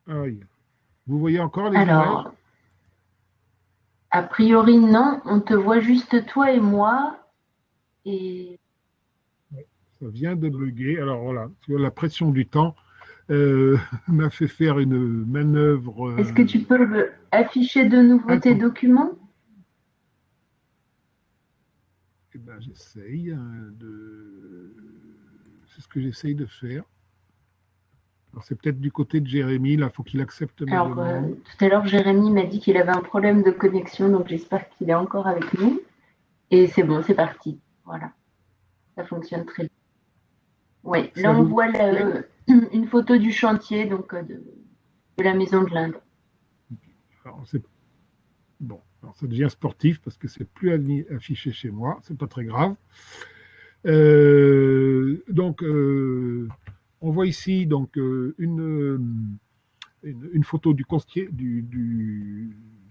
Aïe. Vous voyez encore les images? A priori, non. On te voit juste toi et moi. Et... Ça vient de bugger. Alors voilà, la pression du temps m'a fait faire une manœuvre. Est-ce que tu peux afficher de nouveau tes documents? Eh ben, j'essaye c'est ce que j'essaye de faire. Alors, c'est peut-être du côté de Jérémy, là, il faut qu'il accepte ma demande. Tout à l'heure, Jérémy m'a dit qu'il avait un problème de connexion, donc j'espère qu'il est encore avec nous. Et c'est bon, c'est parti. Voilà. Ça fonctionne très bien. Oui, là, on voit une photo du chantier, donc de la Maison de l'Inde. Bon, alors ça devient sportif parce que c'est plus affiché chez moi, c'est pas très grave. Donc, on voit ici donc une photo du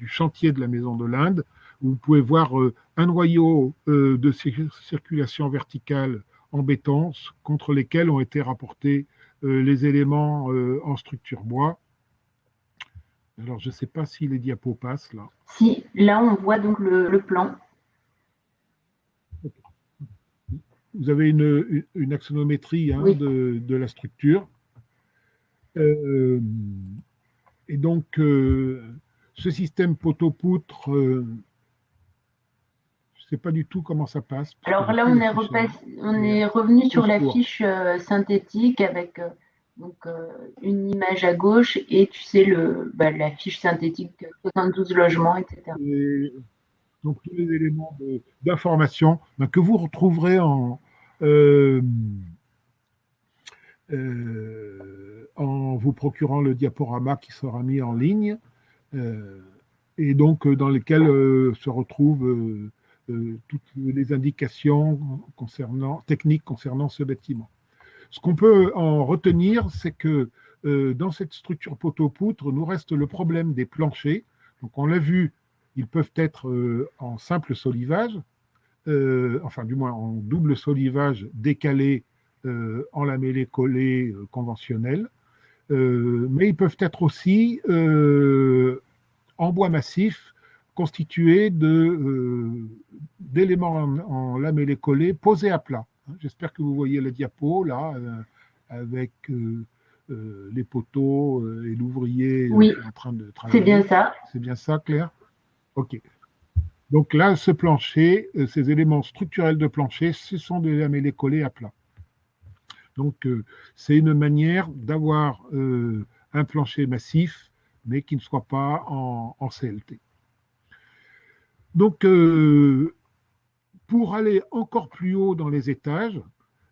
chantier de la Maison de l'Inde, où vous pouvez voir un noyau de circulation verticale en béton contre lesquels ont été rapportés les éléments en structure bois. Alors, je ne sais pas si les diapos passent là. Si, là on voit donc le plan. Vous avez une axonométrie hein, oui. de la structure. Et donc, ce système poteau-poutre, je ne sais pas du tout comment ça passe. Alors là, on est revenu sur la fiche synthétique avec une image à gauche et tu sais, la fiche synthétique 72 logements, etc. Et donc, tous les éléments d'information que vous retrouverez en vous procurant le diaporama qui sera mis en ligne et donc dans lesquels se retrouvent toutes les indications techniques concernant ce bâtiment. Ce qu'on peut en retenir, c'est que dans cette structure poteau-poutre, nous reste le problème des planchers. Donc on l'a vu, ils peuvent être en simple solivage, enfin du moins en double solivage décalé en lamellé collé conventionnel, mais ils peuvent être aussi en bois massif constitués d'éléments en lamellé collé posés à plat. J'espère que vous voyez le diapo là avec les poteaux et l'ouvrier oui, en train de travailler. C'est bien ça. C'est bien ça, Claire? Ok. Donc là, ce plancher, ces éléments structurels de plancher, ce sont des lamellés collés à plat. Donc, c'est une manière d'avoir un plancher massif, mais qui ne soit pas en CLT. Donc, pour aller encore plus haut dans les étages,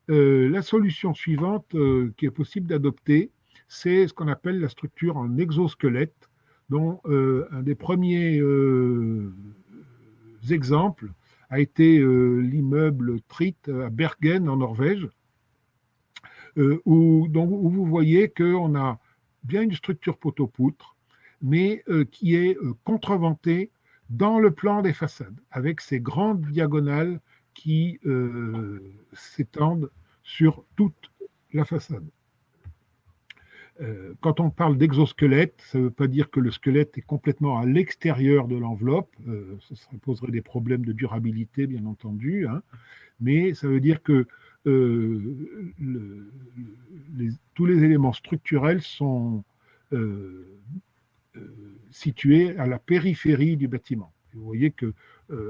la solution suivante qui est possible d'adopter, c'est ce qu'on appelle la structure en exosquelette, dont un des premiers exemples a été l'immeuble Tritt à Bergen en Norvège, où vous voyez qu'on a bien une structure poteau-poutre, mais qui est contreventée dans le plan des façades, avec ces grandes diagonales qui s'étendent sur toute la façade. Quand on parle d'exosquelette, ça ne veut pas dire que le squelette est complètement à l'extérieur de l'enveloppe, ça poserait des problèmes de durabilité, bien entendu, hein, mais ça veut dire que tous les éléments structurels sont situés à la périphérie du bâtiment. Et vous voyez que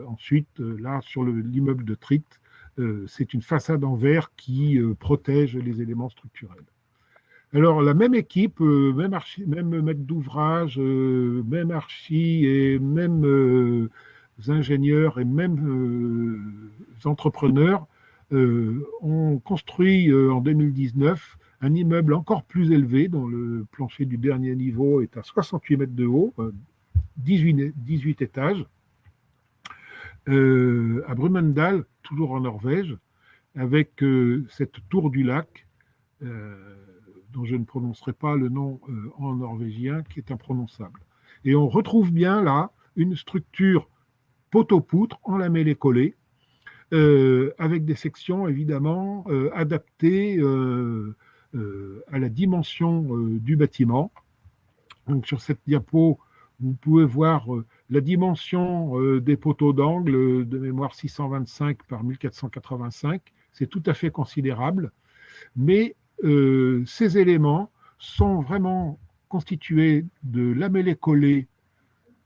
ensuite, là, sur l'immeuble de Tritt, c'est une façade en verre qui protège les éléments structurels. Alors, la même équipe, même maître d'ouvrage, même archi et même ingénieurs et même entrepreneurs ont construit en 2019 un immeuble encore plus élevé, dont le plancher du dernier niveau est à 68 mètres de haut, 18 étages, à Brumunddal, toujours en Norvège, avec cette tour du lac, dont je ne prononcerai pas le nom en norvégien, qui est imprononçable. Et on retrouve bien là une structure poteau-poutre en lamellé collé, avec des sections évidemment adaptées à la dimension du bâtiment. Donc sur cette diapo, vous pouvez voir la dimension des poteaux d'angle, de mémoire 625 par 1485. C'est tout à fait considérable, mais ces éléments sont vraiment constitués de lamellé collé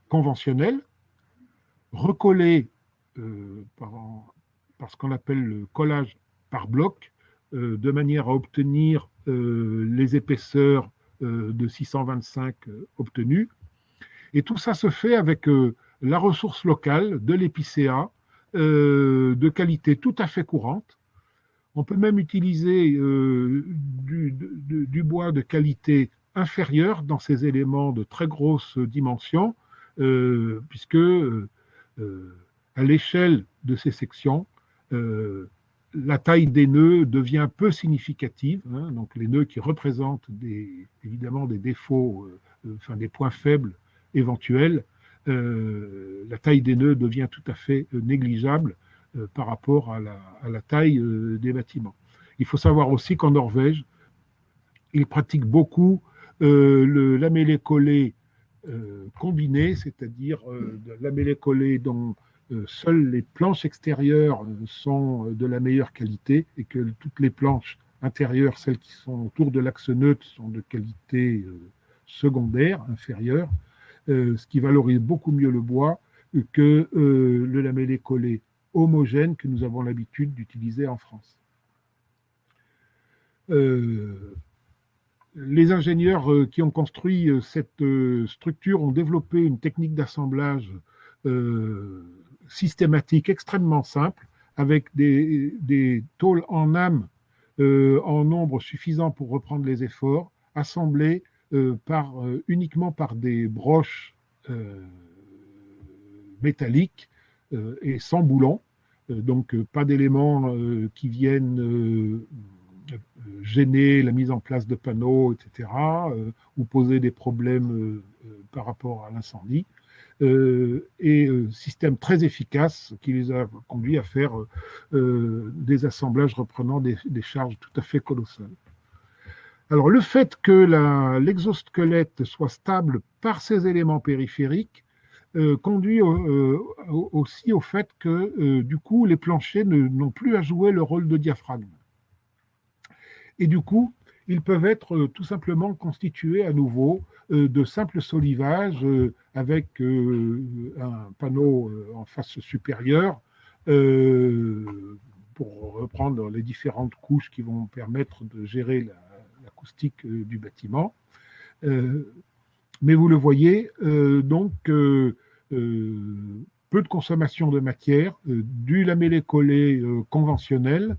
conventionnel, recollés par ce qu'on appelle le collage par bloc, de manière à obtenir les épaisseurs de 625 obtenues. Et tout ça se fait avec la ressource locale de l'épicéa, de qualité tout à fait courante. On peut même utiliser du bois de qualité inférieure dans ces éléments de très grosse dimension, puisque à l'échelle de ces sections, la taille des nœuds devient peu significative, hein, donc les nœuds qui représentent évidemment des défauts, enfin des points faibles éventuels, la taille des nœuds devient tout à fait négligeable par rapport à la taille des bâtiments. Il faut savoir aussi qu'en Norvège, ils pratiquent beaucoup le lamellé collé combiné, c'est-à-dire de lamellé collé dont seules les planches extérieures sont de la meilleure qualité et que toutes les planches intérieures, celles qui sont autour de l'axe neutre, sont de qualité secondaire, inférieure, ce qui valorise beaucoup mieux le bois que le lamellé collé homogène que nous avons l'habitude d'utiliser en France. Les ingénieurs qui ont construit cette structure ont développé une technique d'assemblage systématique extrêmement simple, avec des tôles en âme en nombre suffisant pour reprendre les efforts, assemblées uniquement par des broches métalliques et sans boulon, donc pas d'éléments qui viennent gêner la mise en place de panneaux, etc., ou poser des problèmes par rapport à l'incendie, et système très efficace qui les a conduits à faire des assemblages reprenant des charges tout à fait colossales. Alors le fait que l'exosquelette soit stable par ces éléments périphériques conduit aussi au fait que du coup les planchers n'ont plus à jouer le rôle de diaphragme. Et du coup, ils peuvent être tout simplement constitués à nouveau de simples solivages avec un panneau en face supérieure pour reprendre les différentes couches qui vont permettre de gérer l'acoustique du bâtiment. Mais vous le voyez, donc peu de consommation de matière, du lamellé-collé conventionnel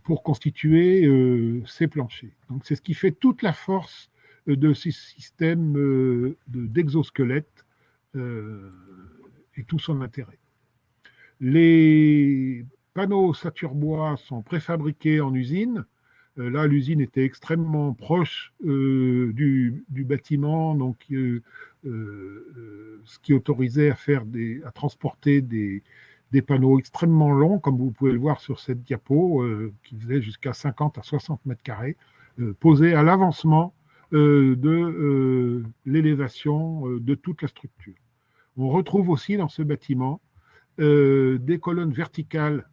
pour constituer ces planchers. Donc c'est ce qui fait toute la force de ces systèmes d'exosquelettes et tout son intérêt. Les panneaux Saturbois sont préfabriqués en usine. Là, l'usine était extrêmement proche du bâtiment, donc ce qui autorisait à transporter des panneaux extrêmement longs, comme vous pouvez le voir sur cette diapo, qui faisait jusqu'à 50 à 60 mètres carrés, posés à l'avancement de l'élévation de toute la structure. On retrouve aussi dans ce bâtiment des colonnes verticales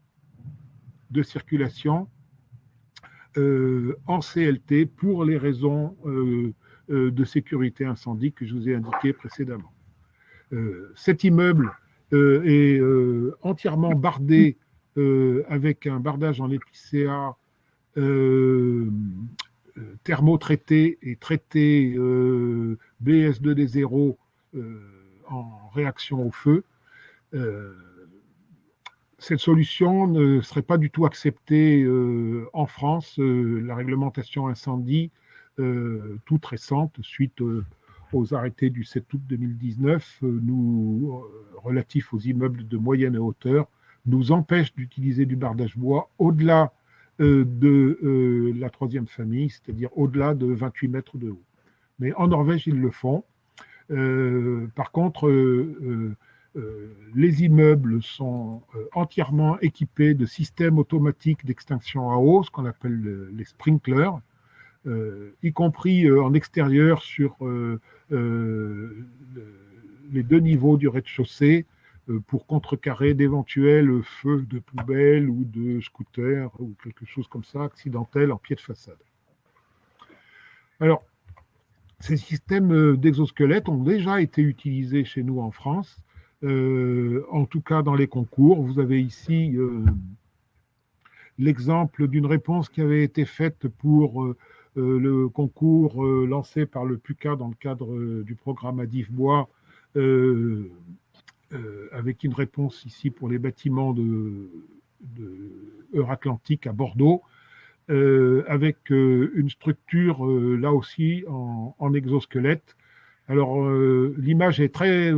de circulation en CLT pour les raisons de sécurité incendie que je vous ai indiquées précédemment. Cet immeuble est entièrement bardé avec un bardage en épicéa thermotraité et traité BS2D0 en réaction au feu. Cette solution ne serait pas du tout acceptée en France. La réglementation incendie, toute récente, suite aux arrêtés du 7 août 2019, relatifs aux immeubles de moyenne hauteur, nous empêche d'utiliser du bardage bois au-delà de la troisième famille, c'est-à-dire au-delà de 28 mètres de haut. Mais en Norvège, ils le font. Par contre, les immeubles sont entièrement équipés de systèmes automatiques d'extinction à eau, ce qu'on appelle les sprinklers, y compris en extérieur sur les deux niveaux du rez-de-chaussée pour contrecarrer d'éventuels feux de poubelle ou de scooter ou quelque chose comme ça, accidentel en pied de façade. Alors, ces systèmes d'exosquelettes ont déjà été utilisés chez nous en France, en tout cas dans les concours. Vous avez ici l'exemple d'une réponse qui avait été faite pour le concours lancé par le PUCA dans le cadre du programme Adif Bois, avec une réponse ici pour les bâtiments de Euratlantique à Bordeaux, avec une structure là aussi en exosquelette. Alors l'image est très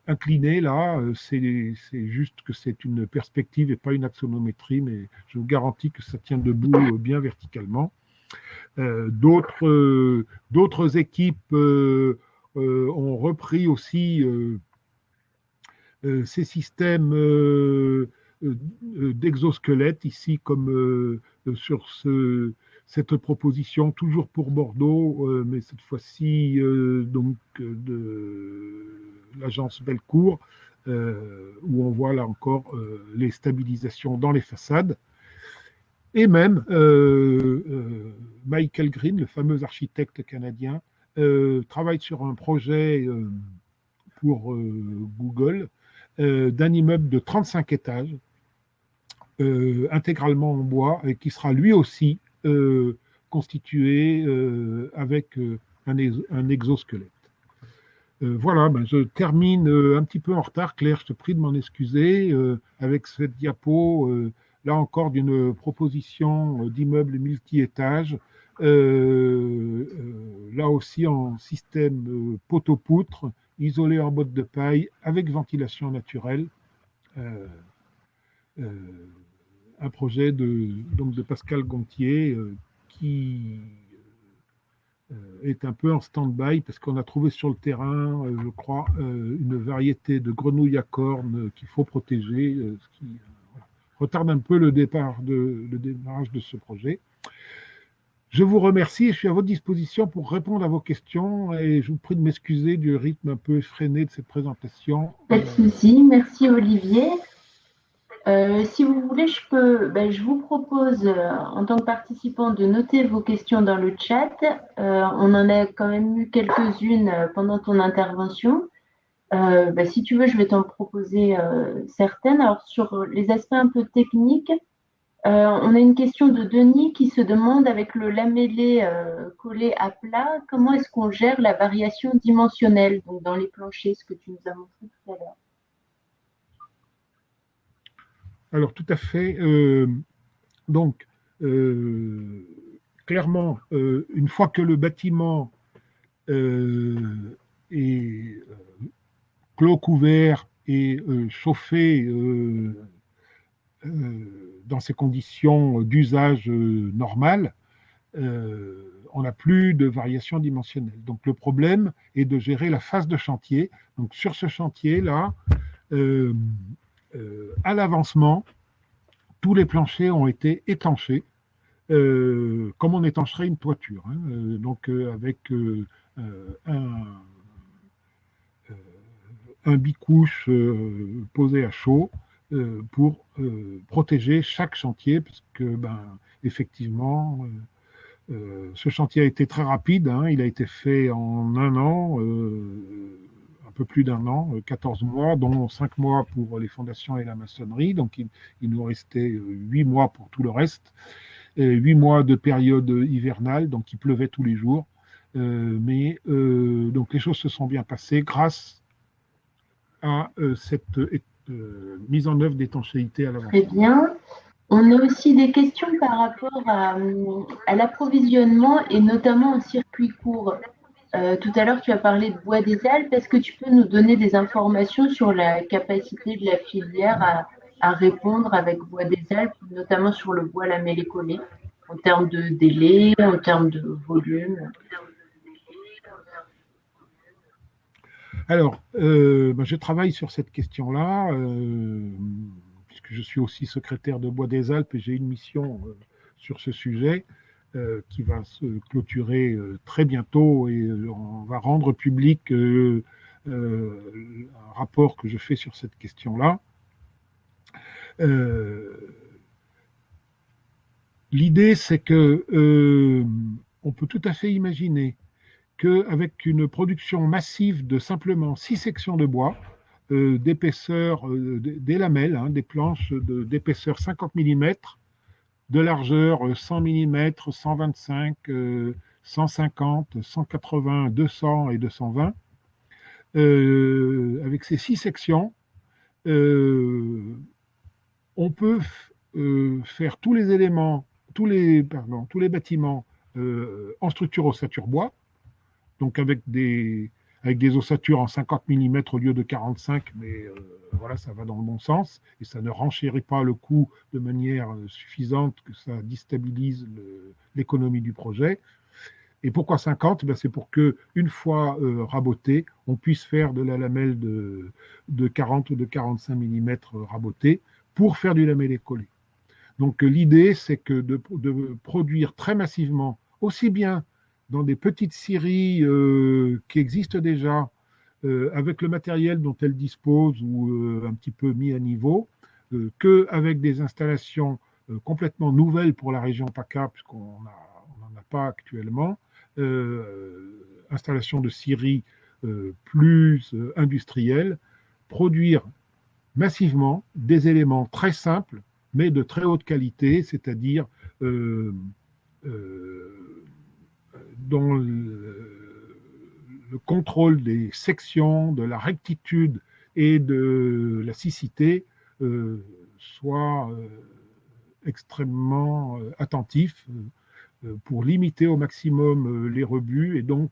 inclinée là, c'est juste que c'est une perspective et pas une axonométrie, mais je vous garantis que ça tient debout bien verticalement. D'autres équipes ont repris aussi ces systèmes d'exosquelettes, ici comme sur cette proposition, toujours pour Bordeaux, mais cette fois-ci donc de l'agence Belcourt, où on voit là encore les stabilisations dans les façades. Et même Michael Green, le fameux architecte canadien, travaille sur un projet pour Google d'un immeuble de 35 étages, intégralement en bois, et qui sera lui aussi constitué avec un exosquelette. Voilà, je termine un petit peu en retard. Claire, je te prie de m'en excuser, avec cette diapo, là encore, d'une proposition d'immeuble multi-étages, là aussi en système poteau-poutre, isolé en botte de paille, avec ventilation naturelle. Un projet de Pascal Gontier qui est un peu en stand-by parce qu'on a trouvé sur le terrain, je crois, une variété de grenouilles à cornes qu'il faut protéger, ce qui retarde un peu le démarrage de ce projet. Je vous remercie et je suis à votre disposition pour répondre à vos questions et je vous prie de m'excuser du rythme un peu effréné de cette présentation. Pas de souci, merci Olivier. Si vous voulez, je vous propose, en tant que participant, de noter vos questions dans le chat. On en a quand même eu quelques-unes pendant ton intervention. Si tu veux, je vais t'en proposer certaines. Alors, sur les aspects un peu techniques, on a une question de Denis qui se demande, avec le lamellé collé à plat, comment est-ce qu'on gère la variation dimensionnelle, donc dans les planchers, ce que tu nous as montré tout à l'heure. Alors, tout à fait. Donc, clairement, une fois que le bâtiment est clos, couvert et chauffé dans ces conditions d'usage normales, on n'a plus de variation dimensionnelle. Donc le problème est de gérer la phase de chantier. Donc sur ce chantier-là, à l'avancement, tous les planchers ont été étanchés, comme on étancherait une toiture, hein, avec un bicouche posé à chaud pour protéger chaque chantier, parce que effectivement, ce chantier a été très rapide, hein, il a été fait en un an, un peu plus d'un an, 14 mois, dont 5 mois pour les fondations et la maçonnerie, donc il nous restait 8 mois pour tout le reste, 8 mois de période hivernale, donc il pleuvait tous les jours, donc les choses se sont bien passées grâce à cette mise en œuvre d'étanchéité à l'avance. Très bien. On a aussi des questions par rapport à l'approvisionnement et notamment en circuit court. Tout à l'heure, tu as parlé de Bois des Alpes. Est-ce que tu peux nous donner des informations sur la capacité de la filière à répondre avec Bois des Alpes, notamment sur le bois lamellé collé, en termes de délai, en termes de volume? Alors, je travaille sur cette question-là, puisque je suis aussi secrétaire de Bois des Alpes et j'ai une mission sur ce sujet qui va se clôturer très bientôt et on va rendre public un rapport que je fais sur cette question-là. L'idée, c'est que on peut tout à fait imaginer qu'avec une production massive de simplement 6 sections de bois, d'épaisseur, des lamelles, hein, des planches d'épaisseur 50 mm, de largeur 100 mm, 125, 150, 180, 200 et 220, avec ces 6 sections, on peut faire tous les éléments, tous les bâtiments en structure ossature bois, donc avec des ossatures en 50 mm au lieu de 45, mais voilà, ça va dans le bon sens, et ça ne renchérit pas le coût de manière suffisante que ça déstabilise l'économie du projet. Et pourquoi 50 ? C'est pour que, une fois raboté, on puisse faire de la lamelle de 40 ou de 45 mm rabotée pour faire du lamellé collé. Donc l'idée, c'est que de produire très massivement, aussi bien dans des petites scieries qui existent déjà, avec le matériel dont elles disposent ou un petit peu mis à niveau, qu'avec des installations complètement nouvelles pour la région PACA, puisqu'on n'en a pas actuellement, installation de scieries plus industrielles, produire massivement des éléments très simples, mais de très haute qualité, c'est-à-dire dont le contrôle des sections, de la rectitude et de la siccité soit extrêmement attentif pour limiter au maximum les rebuts et donc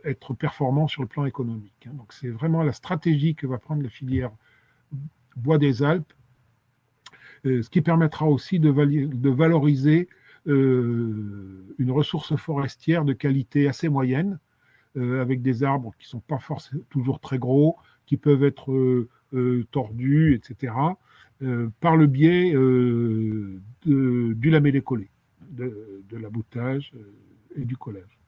être performant sur le plan économique. Donc c'est vraiment la stratégie que va prendre la filière Bois des Alpes, ce qui permettra aussi de valoriser une ressource forestière de qualité assez moyenne, avec des arbres qui ne sont pas forcément toujours très gros, qui peuvent être tordus, etc., par le biais du lamellé collé, de l'aboutage et du collage.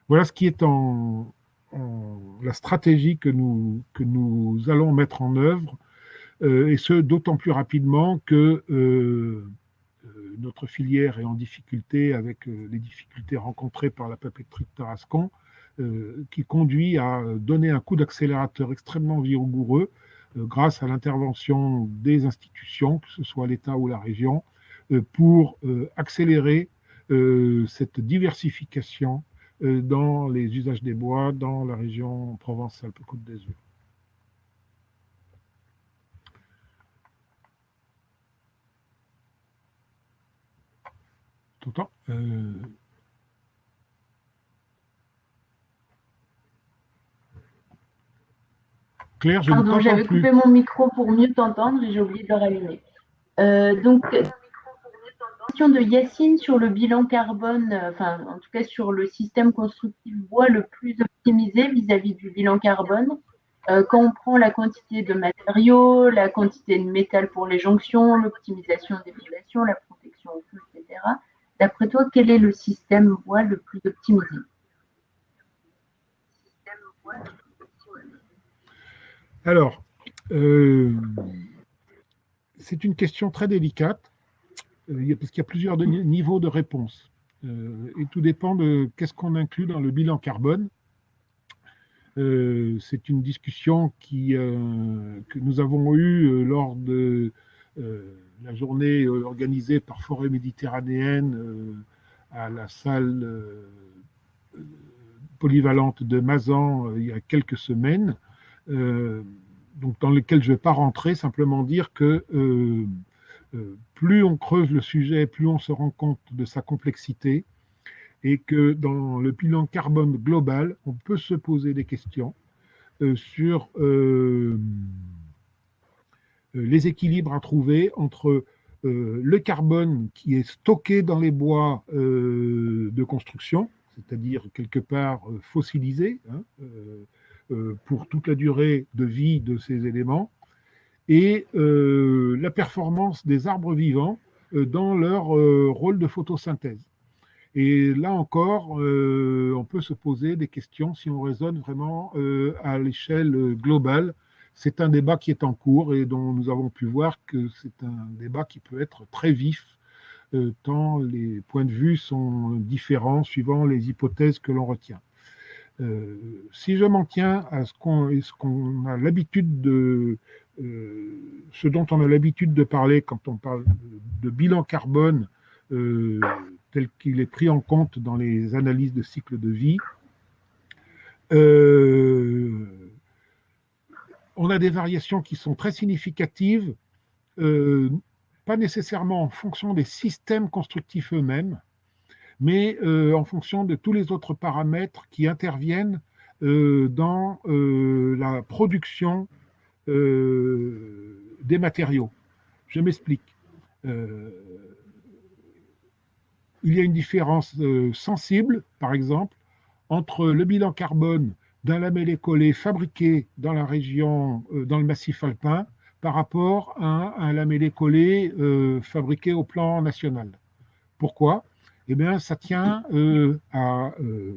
Voilà ce qui est en la stratégie que nous allons mettre en œuvre, et ce, d'autant plus rapidement que notre filière est en difficulté avec les difficultés rencontrées par la papeterie de Tarascon, qui conduit à donner un coup d'accélérateur extrêmement vigoureux grâce à l'intervention des institutions, que ce soit l'État ou la région, pour accélérer cette diversification dans les usages des bois dans la région Provence-Alpes-Côte d'Azur. T'entends Claire, je ne Pardon, t'entends j'avais plus. coupé mon micro pour mieux t'entendre et j'ai oublié de le rallumer. Donc, question de Yacine sur le bilan carbone, enfin, en tout cas sur le système constructif bois le plus optimisé vis-à-vis du bilan carbone. Quand on prend la quantité de matériaux, la quantité de métal pour les jonctions, l'optimisation des vibrations, la protection au feu, etc. D'après toi, quel est le système bois le plus optimisé? Alors, c'est une question très délicate, parce qu'il y a plusieurs niveaux de réponse. Et tout dépend de qu'est-ce qu'on inclut dans le bilan carbone. C'est une discussion que nous avons eue lors de la journée organisée par Forêt Méditerranéenne à la salle polyvalente de Mazan il y a quelques semaines, donc dans lequel je ne vais pas rentrer, simplement dire que plus on creuse le sujet, plus on se rend compte de sa complexité, et que dans le bilan carbone global, on peut se poser des questions sur les équilibres à trouver entre le carbone qui est stocké dans les bois de construction, c'est-à-dire quelque part fossilisé, pour toute la durée de vie de ces éléments, et la performance des arbres vivants dans leur rôle de photosynthèse. Et là encore, on peut se poser des questions si on raisonne vraiment à l'échelle globale. C'est un débat qui est en cours et dont nous avons pu voir que c'est un débat qui peut être très vif, tant les points de vue sont différents suivant les hypothèses que l'on retient. Si je m'en tiens à ce qu'on a l'habitude de, ce dont on a l'habitude de parler quand on parle de bilan carbone, tel qu'il est pris en compte dans les analyses de cycle de vie, on a des variations qui sont très significatives, pas nécessairement en fonction des systèmes constructifs eux-mêmes, mais en fonction de tous les autres paramètres qui interviennent dans la production des matériaux. Je m'explique. Il y a une différence sensible, par exemple, entre le bilan carbone d'un lamellé collé fabriqué dans la région, dans le massif alpin, par rapport à un lamellé collé fabriqué au plan national. Pourquoi ? Eh bien, ça tient à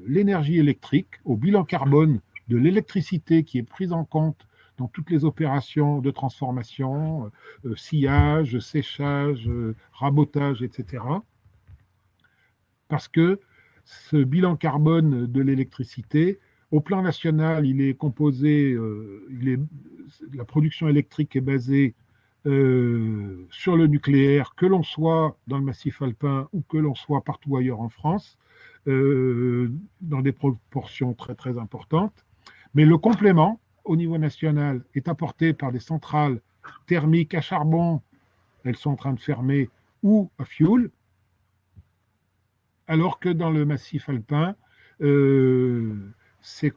l'énergie électrique, au bilan carbone de l'électricité qui est prise en compte dans toutes les opérations de transformation, sciage, séchage, rabotage, etc. Parce que ce bilan carbone de l'électricité, au plan national, il est composé, la production électrique est basée sur le nucléaire, que l'on soit dans le massif alpin ou que l'on soit partout ailleurs en France, dans des proportions très très importantes. Mais le complément, au niveau national, est apporté par des centrales thermiques à charbon, elles sont en train de fermer, ou à fioul, alors que dans le massif alpin, ces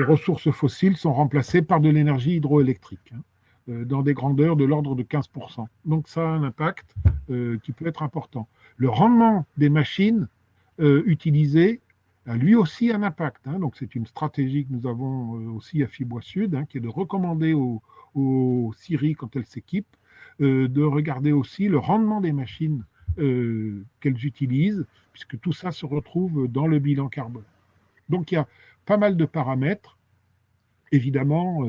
ressources fossiles sont remplacées par de l'énergie hydroélectrique, dans des grandeurs de l'ordre de 15%. Donc ça a un impact qui peut être important. Le rendement des machines utilisées a lui aussi un impact. Donc c'est une stratégie que nous avons aussi à Fibois Sud, qui est de recommander aux scieries, quand elles s'équipent, de regarder aussi le rendement des machines qu'elles utilisent, puisque tout ça se retrouve dans le bilan carbone. Donc il y a pas mal de paramètres. Évidemment,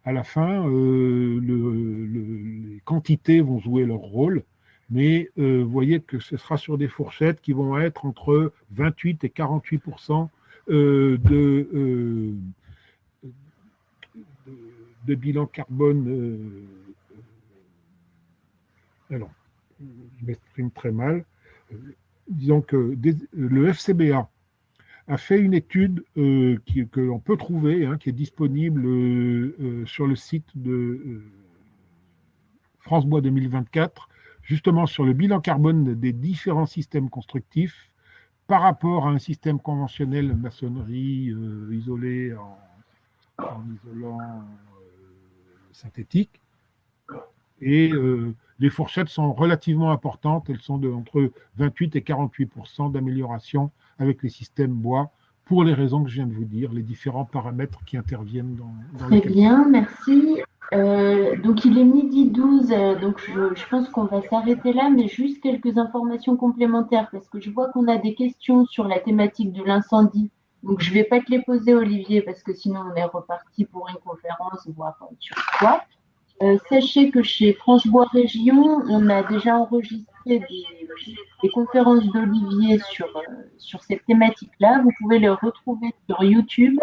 à la fin, les quantités vont jouer leur rôle, mais vous voyez que ce sera sur des fourchettes qui vont être entre 28 et 48% de bilan carbone. Alors, je m'exprime très mal. Disons que le FCBA a fait une étude que l'on peut trouver, qui est disponible sur le site de France Bois 2024, justement sur le bilan carbone des différents systèmes constructifs par rapport à un système conventionnel maçonnerie isolé en isolant synthétique. Et les fourchettes sont relativement importantes, elles sont entre 28 et 48% d'amélioration avec les systèmes bois, pour les raisons que je viens de vous dire, les différents paramètres qui interviennent dans Très bien, merci. Donc il est midi 12, donc je pense qu'on va s'arrêter là, mais juste quelques informations complémentaires, parce que je vois qu'on a des questions sur la thématique de l'incendie. Donc je ne vais pas te les poser, Olivier, parce que sinon on est reparti pour une conférence, voire sur quoi. Sachez que chez France Bois Région, on a déjà enregistré des conférences d'Olivier sur cette thématique-là. Vous pouvez les retrouver sur YouTube,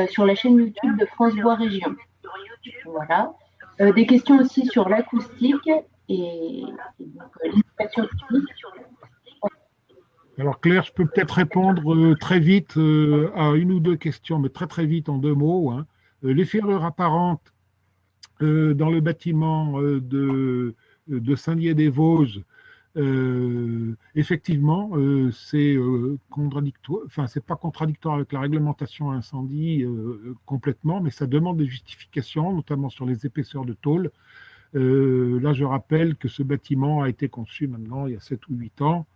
sur la chaîne YouTube de France Bois Région. Voilà. Des questions aussi sur l'acoustique et donc l'isolation technique. Alors Claire, je peux peut-être répondre très vite à une ou deux questions, mais très très vite en deux mots. Les ferrures apparentes dans le bâtiment de Saint-Dié-des-Vosges, effectivement, c'est contradictoire. Enfin, c'est pas contradictoire avec la réglementation incendie complètement, mais ça demande des justifications, notamment sur les épaisseurs de tôle. Là, je rappelle que ce bâtiment a été conçu maintenant il y a 7 ou 8 ans,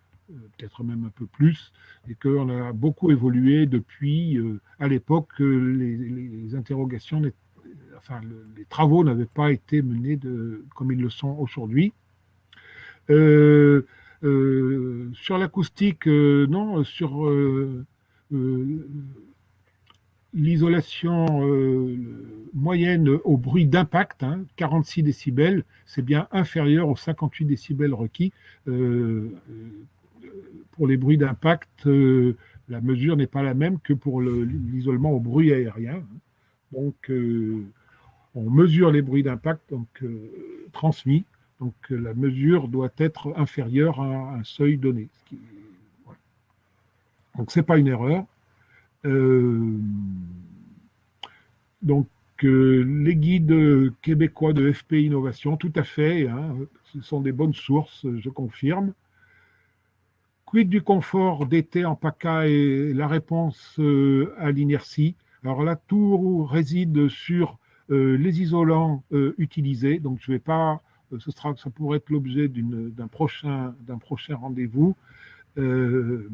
peut-être même un peu plus, et qu'on a beaucoup évolué depuis. À l'époque, les interrogations n'étaient les travaux n'avaient pas été menés comme ils le sont aujourd'hui. Sur l'acoustique, non, sur l'isolation moyenne au bruit d'impact, 46 décibels, c'est bien inférieur aux 58 décibels requis. Pour les bruits d'impact, la mesure n'est pas la même que pour l'isolement au bruit aérien. Donc, on mesure les bruits d'impact transmis, donc la mesure doit être inférieure à un seuil donné. Voilà. Donc c'est pas une erreur. Donc les guides québécois de FP Innovation, tout à fait, ce sont des bonnes sources, je confirme. Quid du confort d'été en PACA et la réponse à l'inertie. Alors là, tout réside sur les isolants utilisés. Donc, je vais pas. Ça pourrait être l'objet d'un prochain rendez-vous. Il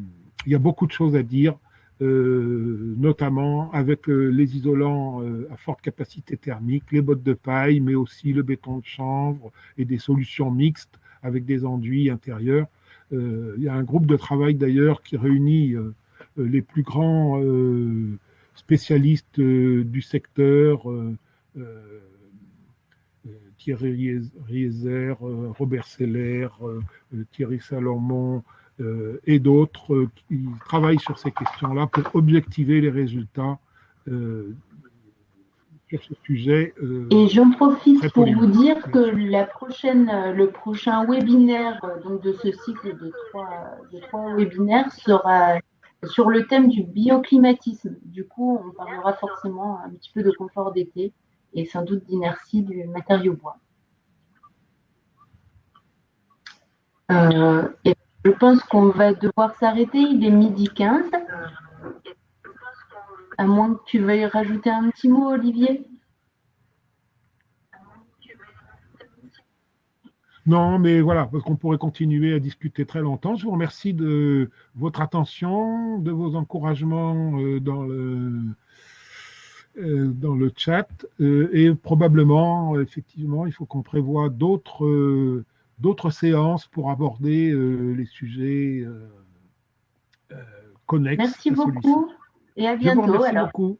y a beaucoup de choses à dire, notamment avec les isolants à forte capacité thermique, les bottes de paille, mais aussi le béton de chanvre et des solutions mixtes avec des enduits intérieurs. Il y a un groupe de travail d'ailleurs qui réunit les plus grands spécialistes du secteur. Thierry Rieser, Robert Seller, Thierry Salomon et d'autres qui travaillent sur ces questions-là pour objectiver les résultats sur ce sujet. Et j'en profite pour vous dire que le prochain webinaire donc de ce cycle de trois webinaires sera sur le thème du bioclimatisme. Du coup, on parlera forcément un petit peu de confort d'été et sans doute d'inertie du matériau bois. Et je pense qu'on va devoir s'arrêter, il est midi 15. À moins que tu veuilles rajouter un petit mot, Olivier. Non, mais voilà, parce qu'on pourrait continuer à discuter très longtemps. Je vous remercie de votre attention, de vos encouragements dans le chat et probablement, effectivement, il faut qu'on prévoie d'autres d'autres séances pour aborder les sujets connexes Merci à celui-ci. beaucoup et à Je vous bientôt remercie alors. beaucoup.